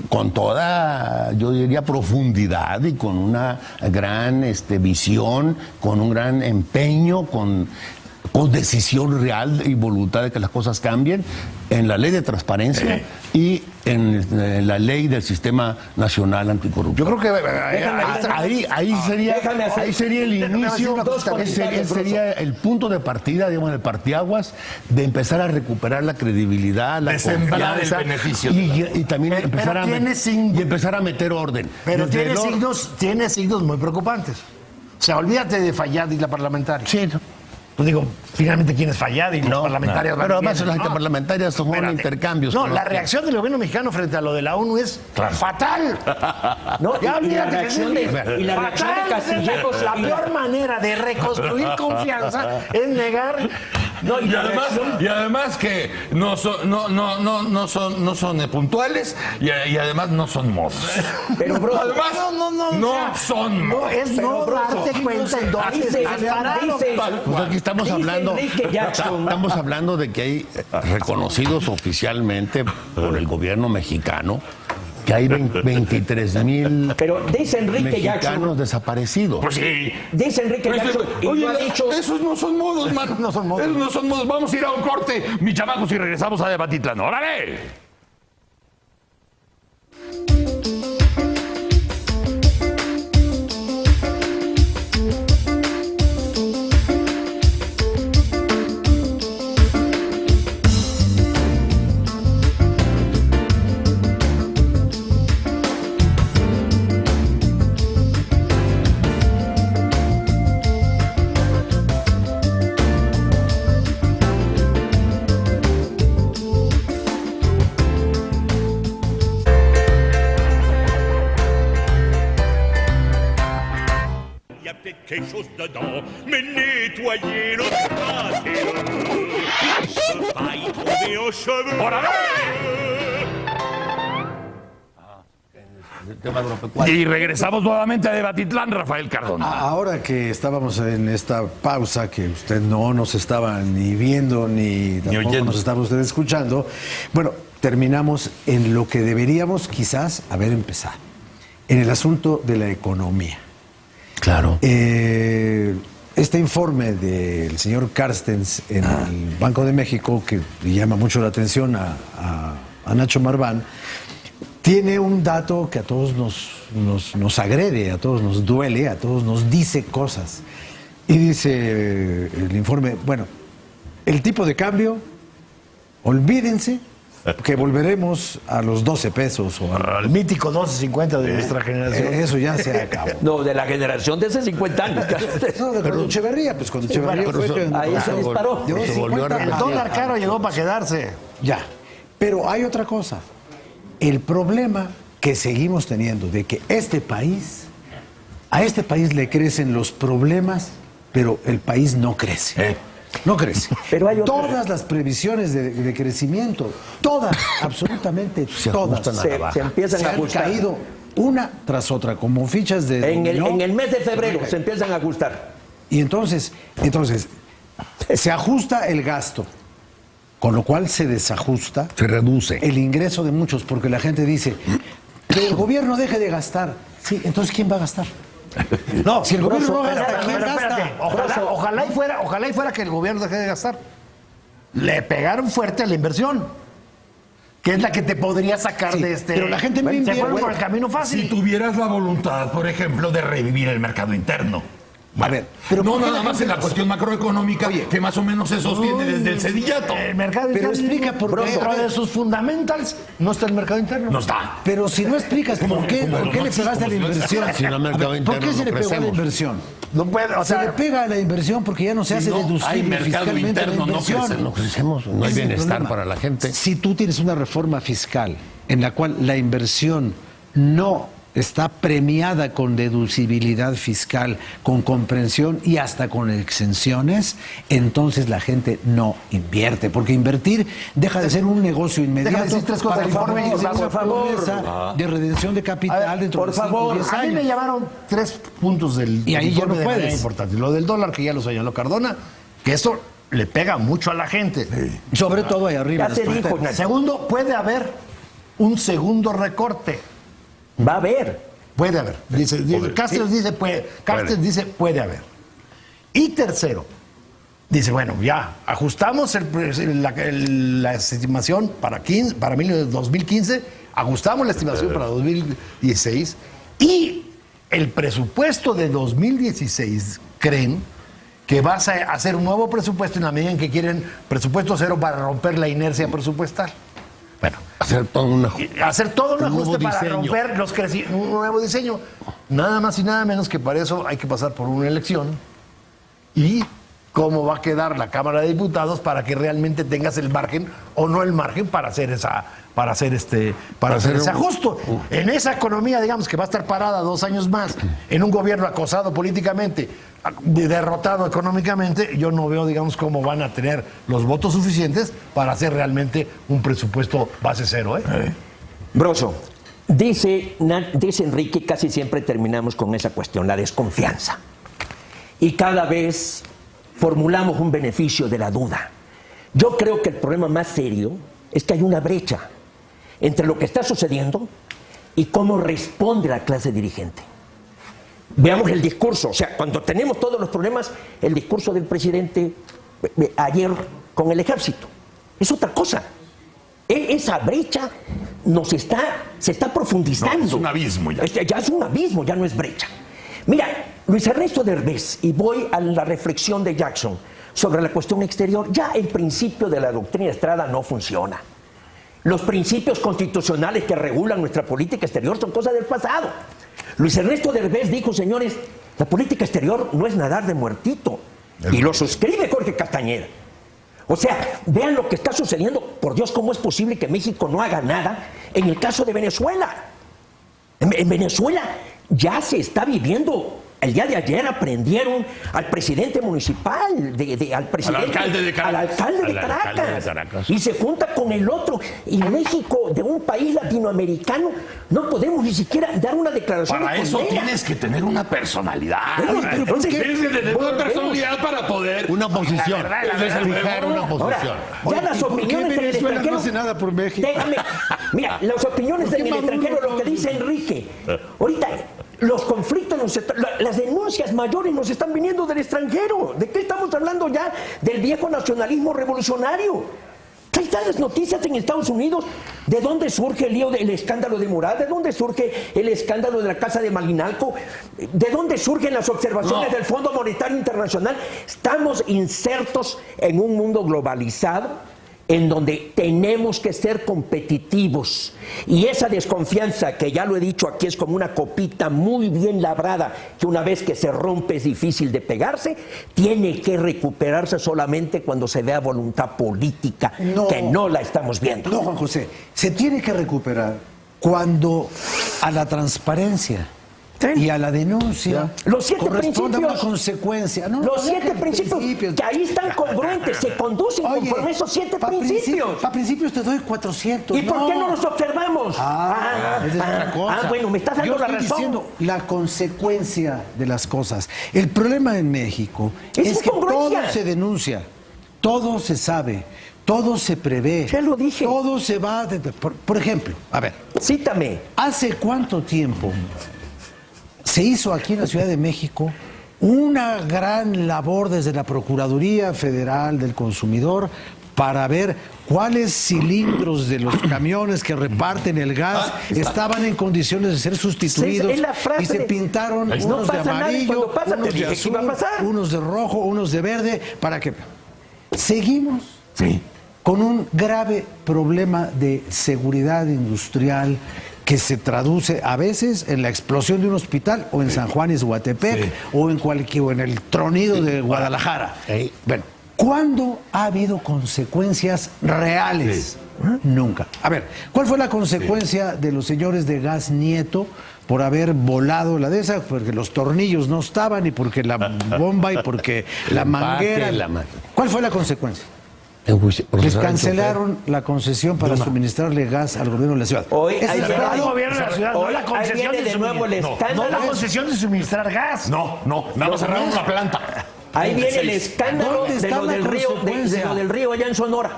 con toda, yo diría, profundidad y con una gran visión, con un gran empeño, con decisión real y voluntad de que las cosas cambien, en la ley de transparencia y en la ley del Sistema Nacional Anticorrupción. Yo creo que ahí sería el inicio, sería el punto de partida, digamos, el parteaguas de empezar a recuperar la credibilidad, la de sembrar el confianza beneficio. y también empezar a meter orden. Pero Desde tiene signos muy preocupantes. O sea, olvídate de Fayad y la parlamentaria. Sí, no. Pues digo, finalmente, ¿quién es Fayad? Y los parlamentarios. Pero además las interparlamentarias son intercambios. No, la reacción del gobierno mexicano frente a lo de la ONU es fatal. No, Ya y la olvídate que reacción de Castillejo, la peor manera de reconstruir confianza es negar. No, Y además que no son puntuales y además no son modos. Pero, bro, además no son modos. Es no darte cuenta en dónde estás parado. Pues aquí estamos hablando de que hay reconocidos oficialmente por el gobierno mexicano que hay 23,000 pero dice Enrique mexicanos Jackson, desaparecidos. Pues sí. dice Enrique Jackson, y Oye, lo ha dicho. esos no son modos, man. No son modos. Esos no son modos. Vamos a ir a un corte, mis chamacos, y regresamos a Debatitlán. ¡Órale! Il y a peut-être quelque chose dedans, mais nettoyez le pâté. Il se va y trouver un cheveu. Y regresamos nuevamente a Debatitlán, Rafael Cardona. Ahora que estábamos en esta pausa, que usted no nos estaba ni viendo ni tampoco oyendo. nos estaba usted escuchando, bueno, terminamos en lo que deberíamos quizás haber empezado, en el asunto de la economía. Claro. Este informe del señor Carstens en el Banco de México, que le llama mucho la atención a Nacho Marván, tiene un dato que a todos nos agrede, a todos nos duele, a todos nos dice cosas. Y dice el informe, bueno, el tipo de cambio, olvídense que volveremos a los 12 pesos o al Mítico 12.50 de nuestra generación. eso ya se acabó. No, de la generación de hace 50 años. No, de cuando Echeverría, pues cuando Echeverría fue... Ahí se disparó. Llevó Se volvió a 50 El dólar caro llegó para quedarse. Ya, pero hay otra cosa. El problema que seguimos teniendo de que a este país le crecen los problemas, pero el país no crece. No crece. Pero hay otra- Todas las previsiones de crecimiento, todas, absolutamente todas, ajustan a la baja. Se empiezan se a han ajustar. caído una tras otra, como fichas de En dominó. el mes de febrero se empiezan a ajustar. Y entonces, se ajusta el gasto, con lo cual se desajusta Se reduce. el ingreso de muchos, porque la gente dice que el gobierno deje de gastar. Sí, entonces ¿quién va a gastar? No, Si el gobierno no pero gasta, ¿quién espérate, gasta? ojalá y fuera que el gobierno deje de gastar. Le pegaron fuerte a la inversión, que es la que te podría sacar Sí, de este. pero la gente no se invierte. fueron por el camino fácil. Si tuvieras la voluntad, por ejemplo, de revivir el mercado interno. A ver, pero no ¿por qué nada la más gente en la no- cuestión macroeconómica, que más o menos se sostiene desde el cedillato. El mercado Pero interno. explica por qué. Dentro de sus fundamentals no está el mercado interno. No está. Pero si no explicas por qué como le no pegaste a la como si no inversión. Si no, el mercado A ver, ¿por qué interno se le no pegó a la crecemos. inversión? No puede, o Se le sea, pega a la inversión porque ya no se hace no hay deducible mercado fiscalmente la interno, no inversión. crece, No crecemos, no hay Ese es el bienestar problema. para la gente. Si tú tienes una reforma fiscal en la cual la inversión no está premiada con deducibilidad fiscal, con comprensión y hasta con exenciones, entonces la gente no invierte, porque invertir deja de ser un negocio inmediato. Déjame decir tres cosas del informe, por favor, de redención de capital dentro por de 5 favor, o 10 A mí años. me llamaron 3 puntos del Y ahí ya informe no de manera puedes. importante. Lo del dólar, que ya lo señaló Cardona, que eso le pega mucho a la gente. Sobre todo ahí arriba. Ya se las dijo, fronteras. Segundo, puede haber un segundo recorte. Va a haber. Puede haber. Cáceres dice puede haber. Y tercero, dice, bueno, ya ajustamos la estimación para 2015, ajustamos la estimación para 2016 y el presupuesto de 2016 creen que vas a hacer un nuevo presupuesto en la medida en que quieren presupuesto cero para romper la inercia presupuestal. Bueno, Hacer todo un un nuevo ajuste para diseño. romper un nuevo diseño. Nada más y nada menos que para eso hay que pasar por una elección y cómo va a quedar la Cámara de Diputados para que realmente tengas el margen o no el margen para hacer ese ajuste. En esa economía, digamos, que va a estar parada 2 años más, en un gobierno acosado políticamente, derrotado económicamente, yo no veo, digamos, cómo van a tener los votos suficientes para hacer realmente un presupuesto base cero. Broso, dice Enrique, casi siempre terminamos con esa cuestión, la desconfianza. Y cada vez formulamos un beneficio de la duda. Yo creo que el problema más serio es que hay una brecha entre lo que está sucediendo y cómo responde la clase dirigente. Veamos el discurso, o sea, cuando tenemos todos los problemas, el discurso del presidente ayer con el ejército es otra cosa. Esa brecha se está profundizando. No, es un abismo ya. Ya es un abismo, ya no es brecha. Mira, Luis Ernesto Derbez, y voy a la reflexión de Jackson sobre la cuestión exterior, ya el principio de la doctrina Estrada no funciona. Los principios constitucionales que regulan nuestra política exterior son cosas del pasado. Luis Ernesto Derbez dijo, señores, la política exterior no es nadar de muertito. Y lo suscribe Jorge Castañeda. O sea, vean lo que está sucediendo. Por Dios, ¿cómo es posible que México no haga nada en el caso de Venezuela? En Venezuela ya se está viviendo. El día de ayer aprendieron al presidente municipal, al alcalde de Caracas. Y se junta con el otro. Y México, de un país latinoamericano, no podemos ni siquiera dar una declaración Para de eso condena. tienes que tener una personalidad. Entonces, Tienes que tener una personalidad para poder. Una posición. Fijar una posición. Ahora, ya las opiniones del Venezuela extranjero. no hace nada por México? Déjame. Mira, las opiniones ¿Por qué del Maduro extranjero, no? lo que dice Enrique. Ahorita, los conflictos, las denuncias mayores nos están viniendo del extranjero. ¿De qué estamos hablando ya? Del viejo nacionalismo revolucionario. Ahí están las noticias en Estados Unidos. ¿De dónde surge el lío del escándalo de Murat? ¿De dónde surge el escándalo de la casa de Malinalco? ¿De dónde surgen las observaciones del Fondo Monetario Internacional? Estamos insertos en un mundo globalizado en donde tenemos que ser competitivos. Y esa desconfianza, que ya lo he dicho aquí, es como una copita muy bien labrada, que una vez que se rompe es difícil de pegarse, tiene que recuperarse solamente cuando se vea voluntad política, que no la estamos viendo. No, Juan José, se tiene que recuperar cuando a la transparencia y a la denuncia Los 7 corresponde una principios. consecuencia. No, Los no, 7 que principios, que ahí están congruentes, se conducen conforme esos 7 principios. Para principios te doy 400. ¿Y por qué no los observamos? Esa es otra cosa. Bueno, me estás dando Yo la estoy razón. diciendo la consecuencia de las cosas. El problema en México es que incongruencia. todo se denuncia, todo se sabe, todo se prevé. Ya lo dije. Todo se va. Por ejemplo, a ver, Cítame. ¿hace cuánto tiempo se hizo aquí en la Ciudad de México una gran labor desde la Procuraduría Federal del Consumidor para ver cuáles cilindros de los camiones que reparten el gas estaban en condiciones de ser sustituidos? Es la frase y se de, pintaron no unos de pasa nada, y amarillo, cuando pasa, te unos de dije que azul, iba a pasar. unos de rojo, unos de verde, para que seguimos Sí. con un grave problema de seguridad industrial que se traduce a veces en la explosión de un hospital o en San Juan Izhuatepec o en el tronido de Guadalajara. Bueno, ¿cuándo ha habido consecuencias reales? Nunca. A ver, ¿cuál fue la consecuencia de los señores de Gas Nieto por haber volado la de esa, porque los tornillos no estaban y porque la bomba y porque la manguera. ¿Cuál fue la consecuencia? Les cancelaron la concesión para suministrarle gas al gobierno de la ciudad. Hoy Ese ahí es viene- el gobierno de la ciudad, no hoy- la ahí concesión viene de nuevo el escándalo. No la concesión de suministrar gas. No, nada más cerraron una planta. Ahí viene el escándalo ¿Dónde de está lo la del río, de consecuencia? lo del río allá en Sonora.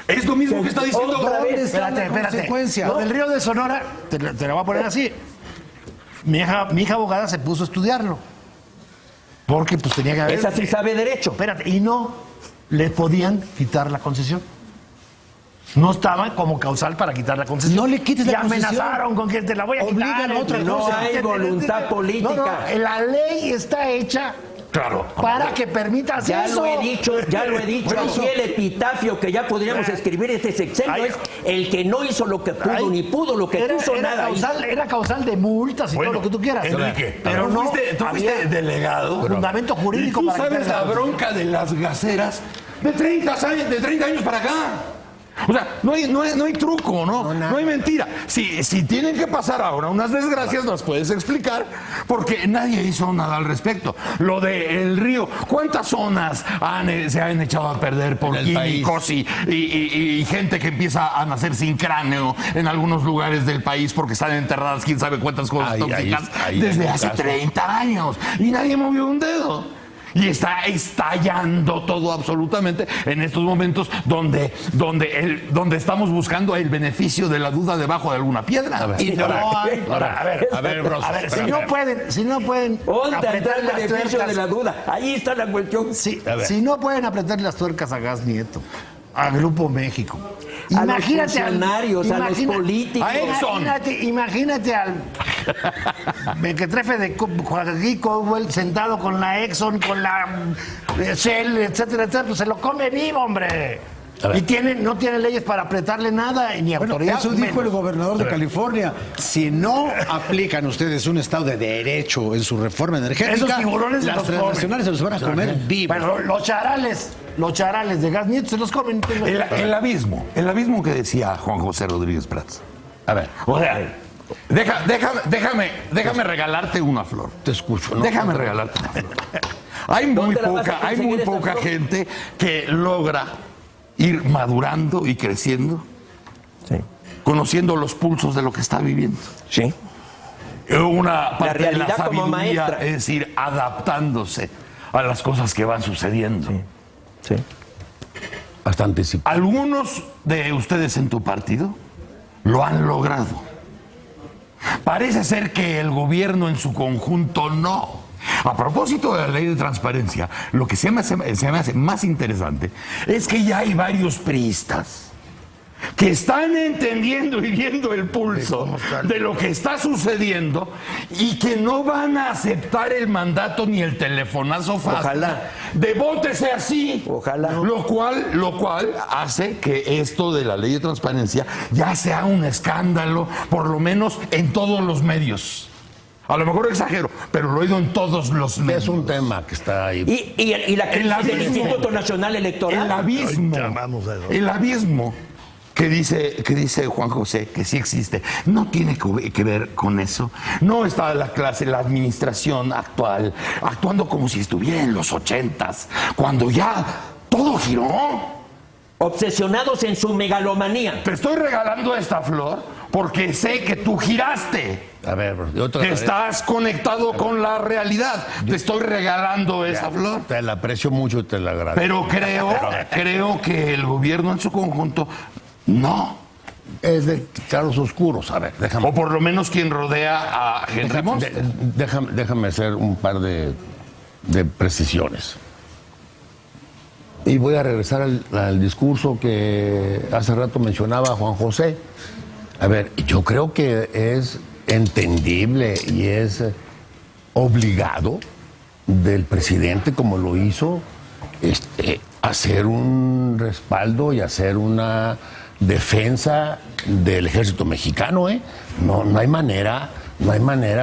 Es lo mismo que está diciendo. Otra vez. ¿Dónde está la consecuencia? Lo del río de Sonora, te lo voy a poner así. Mi hija abogada se puso a estudiarlo. Porque pues tenía que haber... Esa sí sabe derecho. Espérate, y no le podían quitar la concesión. No estaba como causal para quitar la concesión. No le quites la y concesión. amenazaron con que te la voy a Obligan quitar. a otra No cosa. hay voluntad política. No, la ley está hecha Claro. para que permitas Ya eso. lo he dicho. Bueno, Aquí el epitafio que ya podríamos escribir este sexenio Ay. es el que no hizo lo que pudo, Ay, ni pudo lo que puso nada. Era causal de multas y todo lo que tú quieras. Enrique, pero tú no fuiste había delegado. fundamento ¿Y jurídico tú para sabes quitar la la- bronca de las gaseras de 30 años para acá? O sea, no hay truco, no hay mentira. Si tienen que pasar ahora unas desgracias, las puedes explicar, porque nadie hizo nada al respecto. Lo del río, ¿cuántas zonas se han echado a perder por En el químicos y gente que empieza a nacer sin cráneo en algunos lugares del país porque están enterradas quién sabe cuántas cosas tóxicas hay desde hace casos. 30 años y nadie movió un dedo? Y está estallando todo absolutamente en estos momentos donde estamos buscando el beneficio de la duda debajo de alguna piedra. Y no hay. A ver, Broso, A ver, espérame. si no pueden ¿Dónde está apretar el las beneficio de tuercas, la duda? Ahí está la cuestión. si no pueden apretar las tuercas a Gas Nieto, a Grupo México. A los funcionarios, a los políticos. A Exxon. Imagínate al mequetrefe de Joaquín Caldwell sentado con la Exxon, con la Shell, etcétera, etcétera, pues se lo come vivo, hombre. Y no tiene leyes para apretarle nada ni Bueno, autoridad. eso dijo menos. el gobernador de California. Si no aplican ustedes un Estado de derecho en su reforma energética, Esos tiburones se las los transnacionales se los van a comer vivos. Bueno, los charales de Gas Nieto se los comen. El abismo que decía Juan José Rodríguez Prats. A ver, O sea, déjame regalarte una flor. te escucho, ¿no? Déjame regalarte una flor. Hay muy ¿Dónde la vas a poca conseguir esa flor? gente que logra ir madurando y creciendo, Sí. conociendo los pulsos de lo que está viviendo. Sí. Una parte de la realidad como sabiduría maestra. es ir adaptándose a las cosas que van sucediendo. Sí. Bastante sí. Algunos de ustedes en tu partido lo han logrado. Parece ser que el gobierno en su conjunto no. A propósito de la ley de transparencia, lo que se me hace más interesante es que ya hay varios priistas que están entendiendo y viendo el pulso de lo que está sucediendo y que no van a aceptar el mandato ni el telefonazo fácil. Ojalá. De vótese así. Ojalá. Lo cual hace que esto de la ley de transparencia ya sea un escándalo, por lo menos en todos los medios. A lo mejor exagero, pero lo he oído en todos los medios. Es un tema que está ahí. Y la crisis del abismo. Instituto Nacional Electoral. El abismo que dice Juan José que sí existe, no tiene que ver con eso. No está la administración actual actuando como si estuviera en los 80s, cuando ya todo giró. Obsesionados en su megalomanía. Te estoy regalando esta flor porque sé que tú giraste. A ver, bro, yo te Que agradezco. estás conectado con la realidad. Te estoy regalando esa flor. Te la aprecio mucho y te la agradezco. Pero creo que el gobierno en su conjunto no. Es de claros oscuros. A ver, déjame. O por lo menos quien rodea a Henry Monster. Déjame hacer un par de precisiones. Y voy a regresar al discurso que hace rato mencionaba Juan José. A ver, yo creo que es entendible y es obligado del presidente, como lo hizo, hacer un respaldo y hacer una defensa del ejército mexicano, ¿eh? No hay manera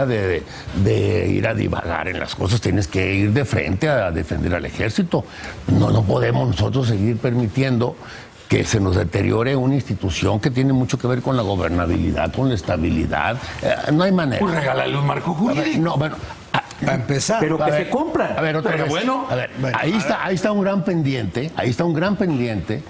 de ir a divagar en las cosas, tienes que ir de frente a defender al ejército. No podemos nosotros seguir permitiendo que se nos deteriore una institución que tiene mucho que ver con la gobernabilidad, con la estabilidad. No hay manera. Pues regálale un marco jurídico. No, bueno. Para empezar. Pero que A ver, se cumplan. A ver, otra Pero vez. bueno. A ver, ahí está un gran pendiente,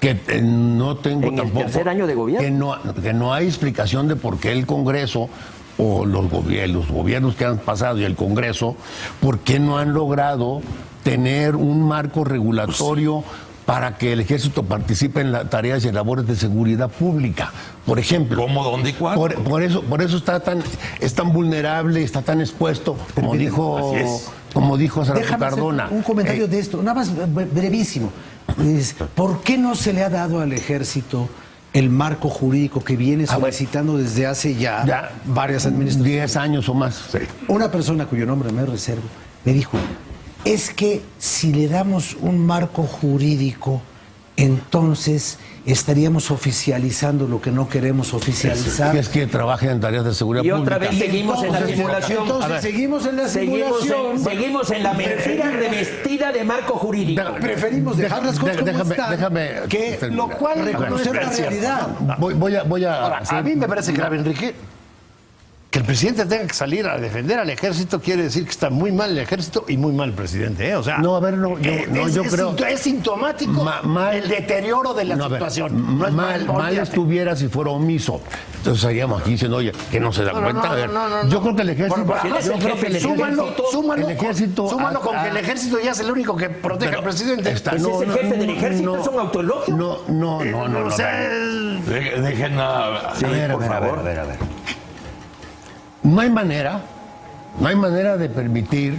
que no tengo En el tampoco. tercer año de gobierno. Que no hay explicación de por qué el Congreso o los gobiernos que han pasado y el Congreso, por qué no han logrado tener un marco regulatorio para que el ejército participe en las tareas y labores de seguridad pública, por ejemplo. ¿Cómo, dónde y cuándo? Por eso es tan vulnerable, está tan expuesto, como dijo Sergio Déjame hacer Cardona. un comentario de esto, nada más brevísimo. ¿Por qué no se le ha dado al ejército el marco jurídico que viene solicitando desde hace ya varias administraciones? 10 años o más. Sí. Una persona cuyo nombre me reservo me dijo, es que si le damos un marco jurídico, entonces estaríamos oficializando lo que no queremos oficializar. Que es que trabajen en tareas de seguridad Y pública. otra vez seguimos en la simulación. Entonces seguimos en la simulación. Seguimos en la mentira revestida de marco jurídico. Preferimos dejar las cosas como están, déjame que terminar. lo cual reconocer la realidad. Voy a Ahora, a mí me parece grave, Enrique, que el presidente tenga que salir a defender al ejército quiere decir que está muy mal el ejército y muy mal el presidente, ¿eh? O sea, No, a ver, yo creo... Es sintomático el deterioro de la No, a ver, situación. No es mal olvídate. estuviera si fuera omiso. Entonces estaríamos aquí diciendo, oye, que no se da cuenta. A ver, yo creo que el ejército... Súmalo con que el ejército ya es el único que protege al presidente. Pues es el jefe del ejército, es un autoelogio. No. O sea, Dejen nada. A ver. No hay manera de permitir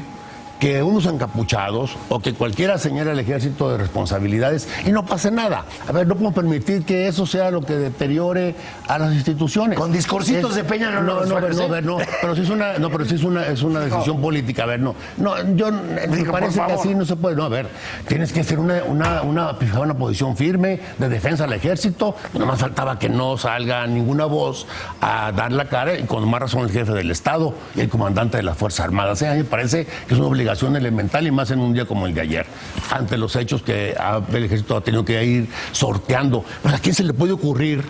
que unos encapuchados o que cualquiera señale al ejército de responsabilidades y no pase nada. A ver, no podemos permitir que eso sea lo que deteriore a las instituciones. Con discursitos de Peña no, pero sí es una decisión política. A ver, me parece que así no se puede. No, a ver, tienes que hacer una posición firme de defensa al ejército. No más faltaba que no salga ninguna voz a dar la cara, y con más razón el jefe del Estado y el comandante de las Fuerzas Armadas. A mí me parece que es una obligación elemental, y más en un día como el de ayer, ante los hechos que el ejército ha tenido que ir sorteando. Pues, ¿a quién se le puede ocurrir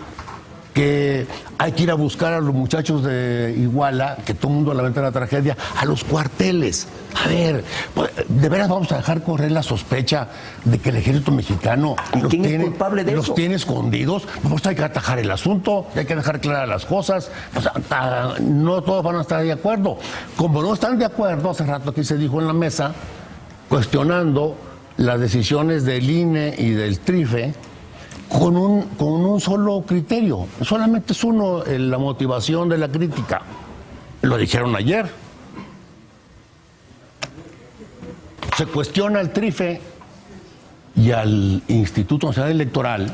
que hay que ir a buscar a los muchachos de Iguala, que todo el mundo lamenta la tragedia, a los cuarteles? A ver, pues, ¿de veras vamos a dejar correr la sospecha de que el ejército mexicano ¿Quién es culpable de los eso? tiene escondidos? Pues hay que atajar el asunto, hay que dejar claras las cosas. O sea, no todos van a estar de acuerdo. Como no están de acuerdo, hace rato aquí se dijo en la mesa, cuestionando las decisiones del INE y del TRIFE, con un solo criterio. Solamente es uno, la motivación de la crítica. Lo dijeron ayer. Se cuestiona al TRIFE y al Instituto Nacional Electoral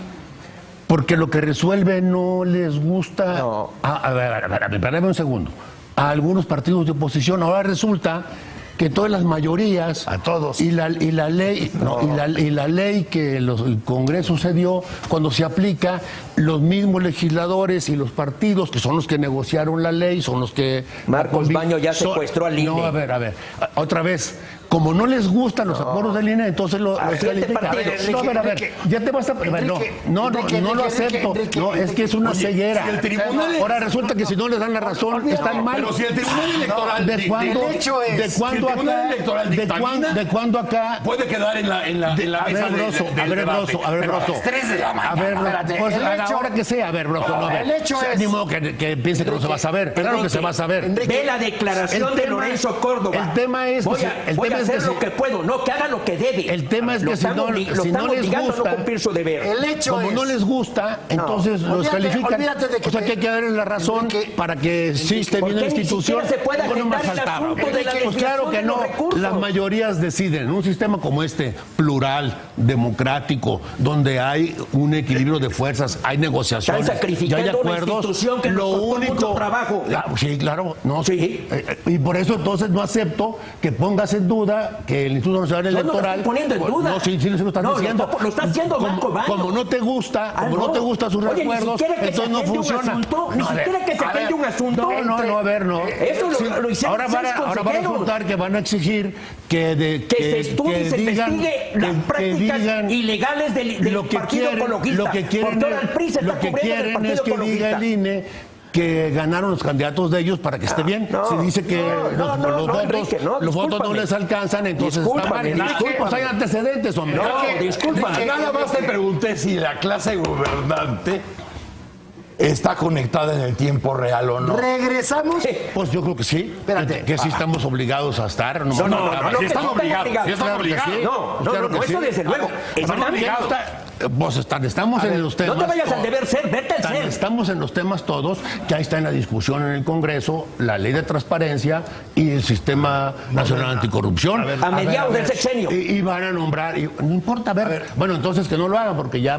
porque lo que resuelve no les gusta. No. A ver, espérame un segundo. A algunos partidos de oposición ahora resulta que todas las mayorías A todos. y la ley y la ley que el Congreso se dio, cuando se aplica, los mismos legisladores y los partidos que son los que negociaron la ley son los que Marcos Baño ya secuestró al INE. No, a ver, otra vez. Como no les gustan los acuerdos del INE, entonces lo califican. A ver, ya te vas a... No lo acepto. No, es que es una ceguera. si el tribunal- Ahora resulta que si no les dan la razón, están mal. Pero si el Tribunal Electoral ¿De cuándo? el hecho es- ¿De cuándo si el Tribunal acá? Electoral dictamina, ¿De cuándo acá? puede quedar en la A mesa ver, Broso, del a ver, debate. Broso, a ver, Pero Broso. las 3 de la mañana. A ver, espérate, pues, el a la hecho- hora que sea, a ver, Broso, no, a ver. el hecho es- Ni modo que piense que no se va a saber. Claro que se va a saber. Ve la declaración de Lorenzo Córdoba. El tema es que voy a hacer lo que puedo, no que haga lo que debe. El tema es Lo que si están no lo les están obligando a gusta, no cumplir su deber. El hecho como es... no les gusta, entonces los califican. olvídate de que O sea, que hay que darles la razón Enrique, para que sí esté ¿por bien la qué ni institución. siquiera se puede Bueno, agendar más el faltaba. asunto de la Pues claro desviación que de no. los recursos? Las mayorías deciden. En un sistema como este, plural, democrático, donde hay un equilibrio de fuerzas, hay negociaciones, Están sacrificando ya hay una acuerdos. institución que nos costó mucho trabajo. Sí, claro. No, Sí. y por eso entonces no acepto que pongas en duda duda que el Instituto Nacional Yo no lo Electoral... estoy poniendo en duda. No, sí lo estás diciendo. Lo está haciendo Marco Baños. Como no te gusta, no te gustan sus Oye, recuerdos, entonces no funciona. Ni siquiera que se agende un asunto. No, a ver, no. Eso lo hicieron ahora van a resultar que van a exigir que se estudie y se investigue las prácticas ilegales del Partido Ecologista. Lo que quieren, Porque ahora el PRI se está cubriendo del es Partido que diga el Ecologista. INE que ganaron los candidatos de ellos para que esté bien. Se dice que los votos no les alcanzan, entonces está mal. Pues hay antecedentes, hombre. Disculpa, nada más te pregunté si la clase gobernante está conectada en el tiempo real o no. Regresamos. Pues yo creo que sí. Espérate. Que sí estamos obligados a estar. No, sí estamos obligados. Sí estamos Claro que obligados. sí. No, eso desde luego. Estamos obligados. Pues estamos en los temas. No te vayas al deber ser, vete al ser. Estamos en los temas todos, que ahí está en la discusión en el Congreso, la ley de transparencia y el sistema nacional anticorrupción. A mediados del sexenio. Y van a nombrar, no importa, a ver. Bueno, entonces que no lo hagan, porque ya.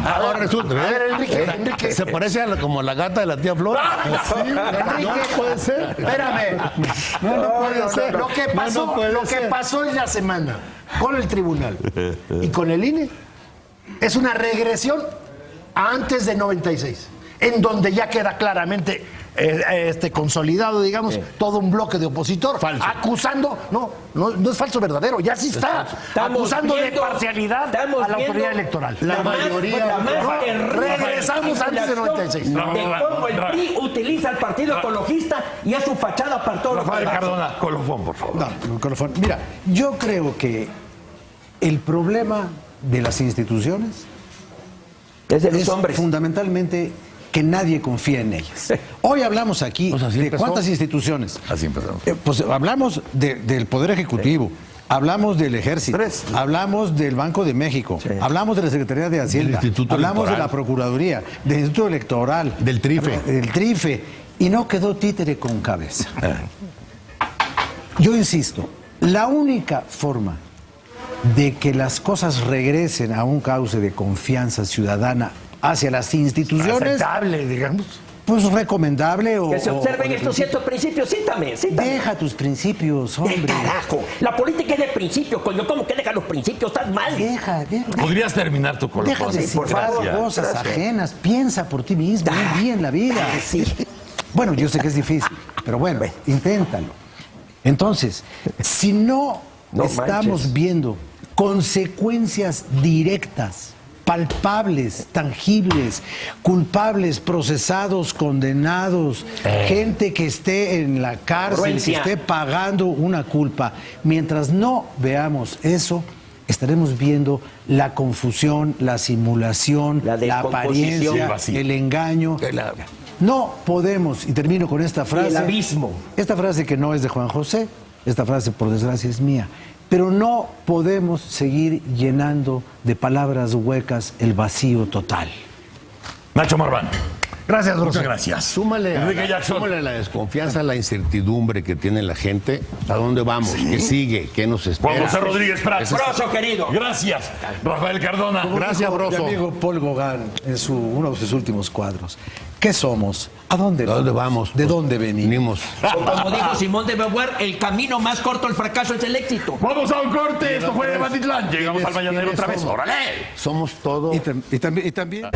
Ahora resulta, Enrique. se parece como a la gata de la tía Flor. No puede ser. Espérame. No puede ser. Lo que pasó en la semana con el tribunal y con el INE es una regresión a antes de 96, en donde ya queda claramente consolidado, digamos, todo un bloque de opositor acusando, no es falso verdadero, ya sí está acusando de parcialidad a la autoridad electoral. La mayoría. Regresamos antes de 96. De cómo el PRI utiliza al Partido Ecologista y es su fachada para todos los Rafael demás. Cardona, colofón, por favor. No, colofón. Mira, yo creo que el problema de las instituciones Es de los es hombres. fundamentalmente que nadie confía en ellas. Hoy hablamos aquí Pues así de empezó. cuántas instituciones. Así empezamos. Pues hablamos del Poder Ejecutivo, hablamos del Ejército, Tres. hablamos del Banco de México, hablamos de la Secretaría de Hacienda, Del Instituto hablamos de Electoral. la Procuraduría, del Instituto Electoral, Del TRIFE. del TRIFE, y no quedó títere con cabeza. Yo insisto, la única forma de que las cosas regresen a un cauce de confianza ciudadana hacia las instituciones, Aceptable, digamos. pues recomendable o... Que se observen o- estos ciertos principios. Cítame. Deja tus principios, ¡Del hombre. carajo! La política es de principios, coño. ¿Cómo que deja los principios? Estás mal. Deja. ¿Podrías terminar tu Deja colofón? de por citar favor. cosas Gracias. ajenas. Piensa por ti mismo, vive bien la vida. Sí. Bueno, yo sé que es difícil, pero bueno, inténtalo. Entonces, si no estamos manches. viendo consecuencias directas, palpables, tangibles, culpables, procesados, condenados, gente que esté en la cárcel, Cruencia. que esté pagando una culpa, mientras no veamos eso, estaremos viendo la confusión, la simulación, La la descomposición. apariencia, El vacío. el engaño. No podemos, y termino con esta frase. el abismo. Esta frase que no es de Juan José, esta frase por desgracia es mía. Pero no podemos seguir llenando de palabras huecas el vacío total. Nacho Marván. Gracias, Muchas Rosa. gracias. Súmale Enrique Jackson. súmale la desconfianza, la incertidumbre que tiene la gente. ¿A dónde vamos? ¿Qué sigue? ¿Qué nos espera? Juan José Rodríguez Prats. Broso, querido. Gracias. Rafael Cardona. Gracias, Mi Broso. amigo Paul Gauguin, en uno de sus últimos cuadros. ¿Qué somos? ¿A dónde ¿A dónde vamos? ¿De dónde venimos? O como dijo Simón de Beauvoir, el camino más corto al fracaso es el éxito. Vamos a un corte. Esto fue Batitlán. Llegamos al Mañanero otra vez. ¡Órale! Somos todo. Y también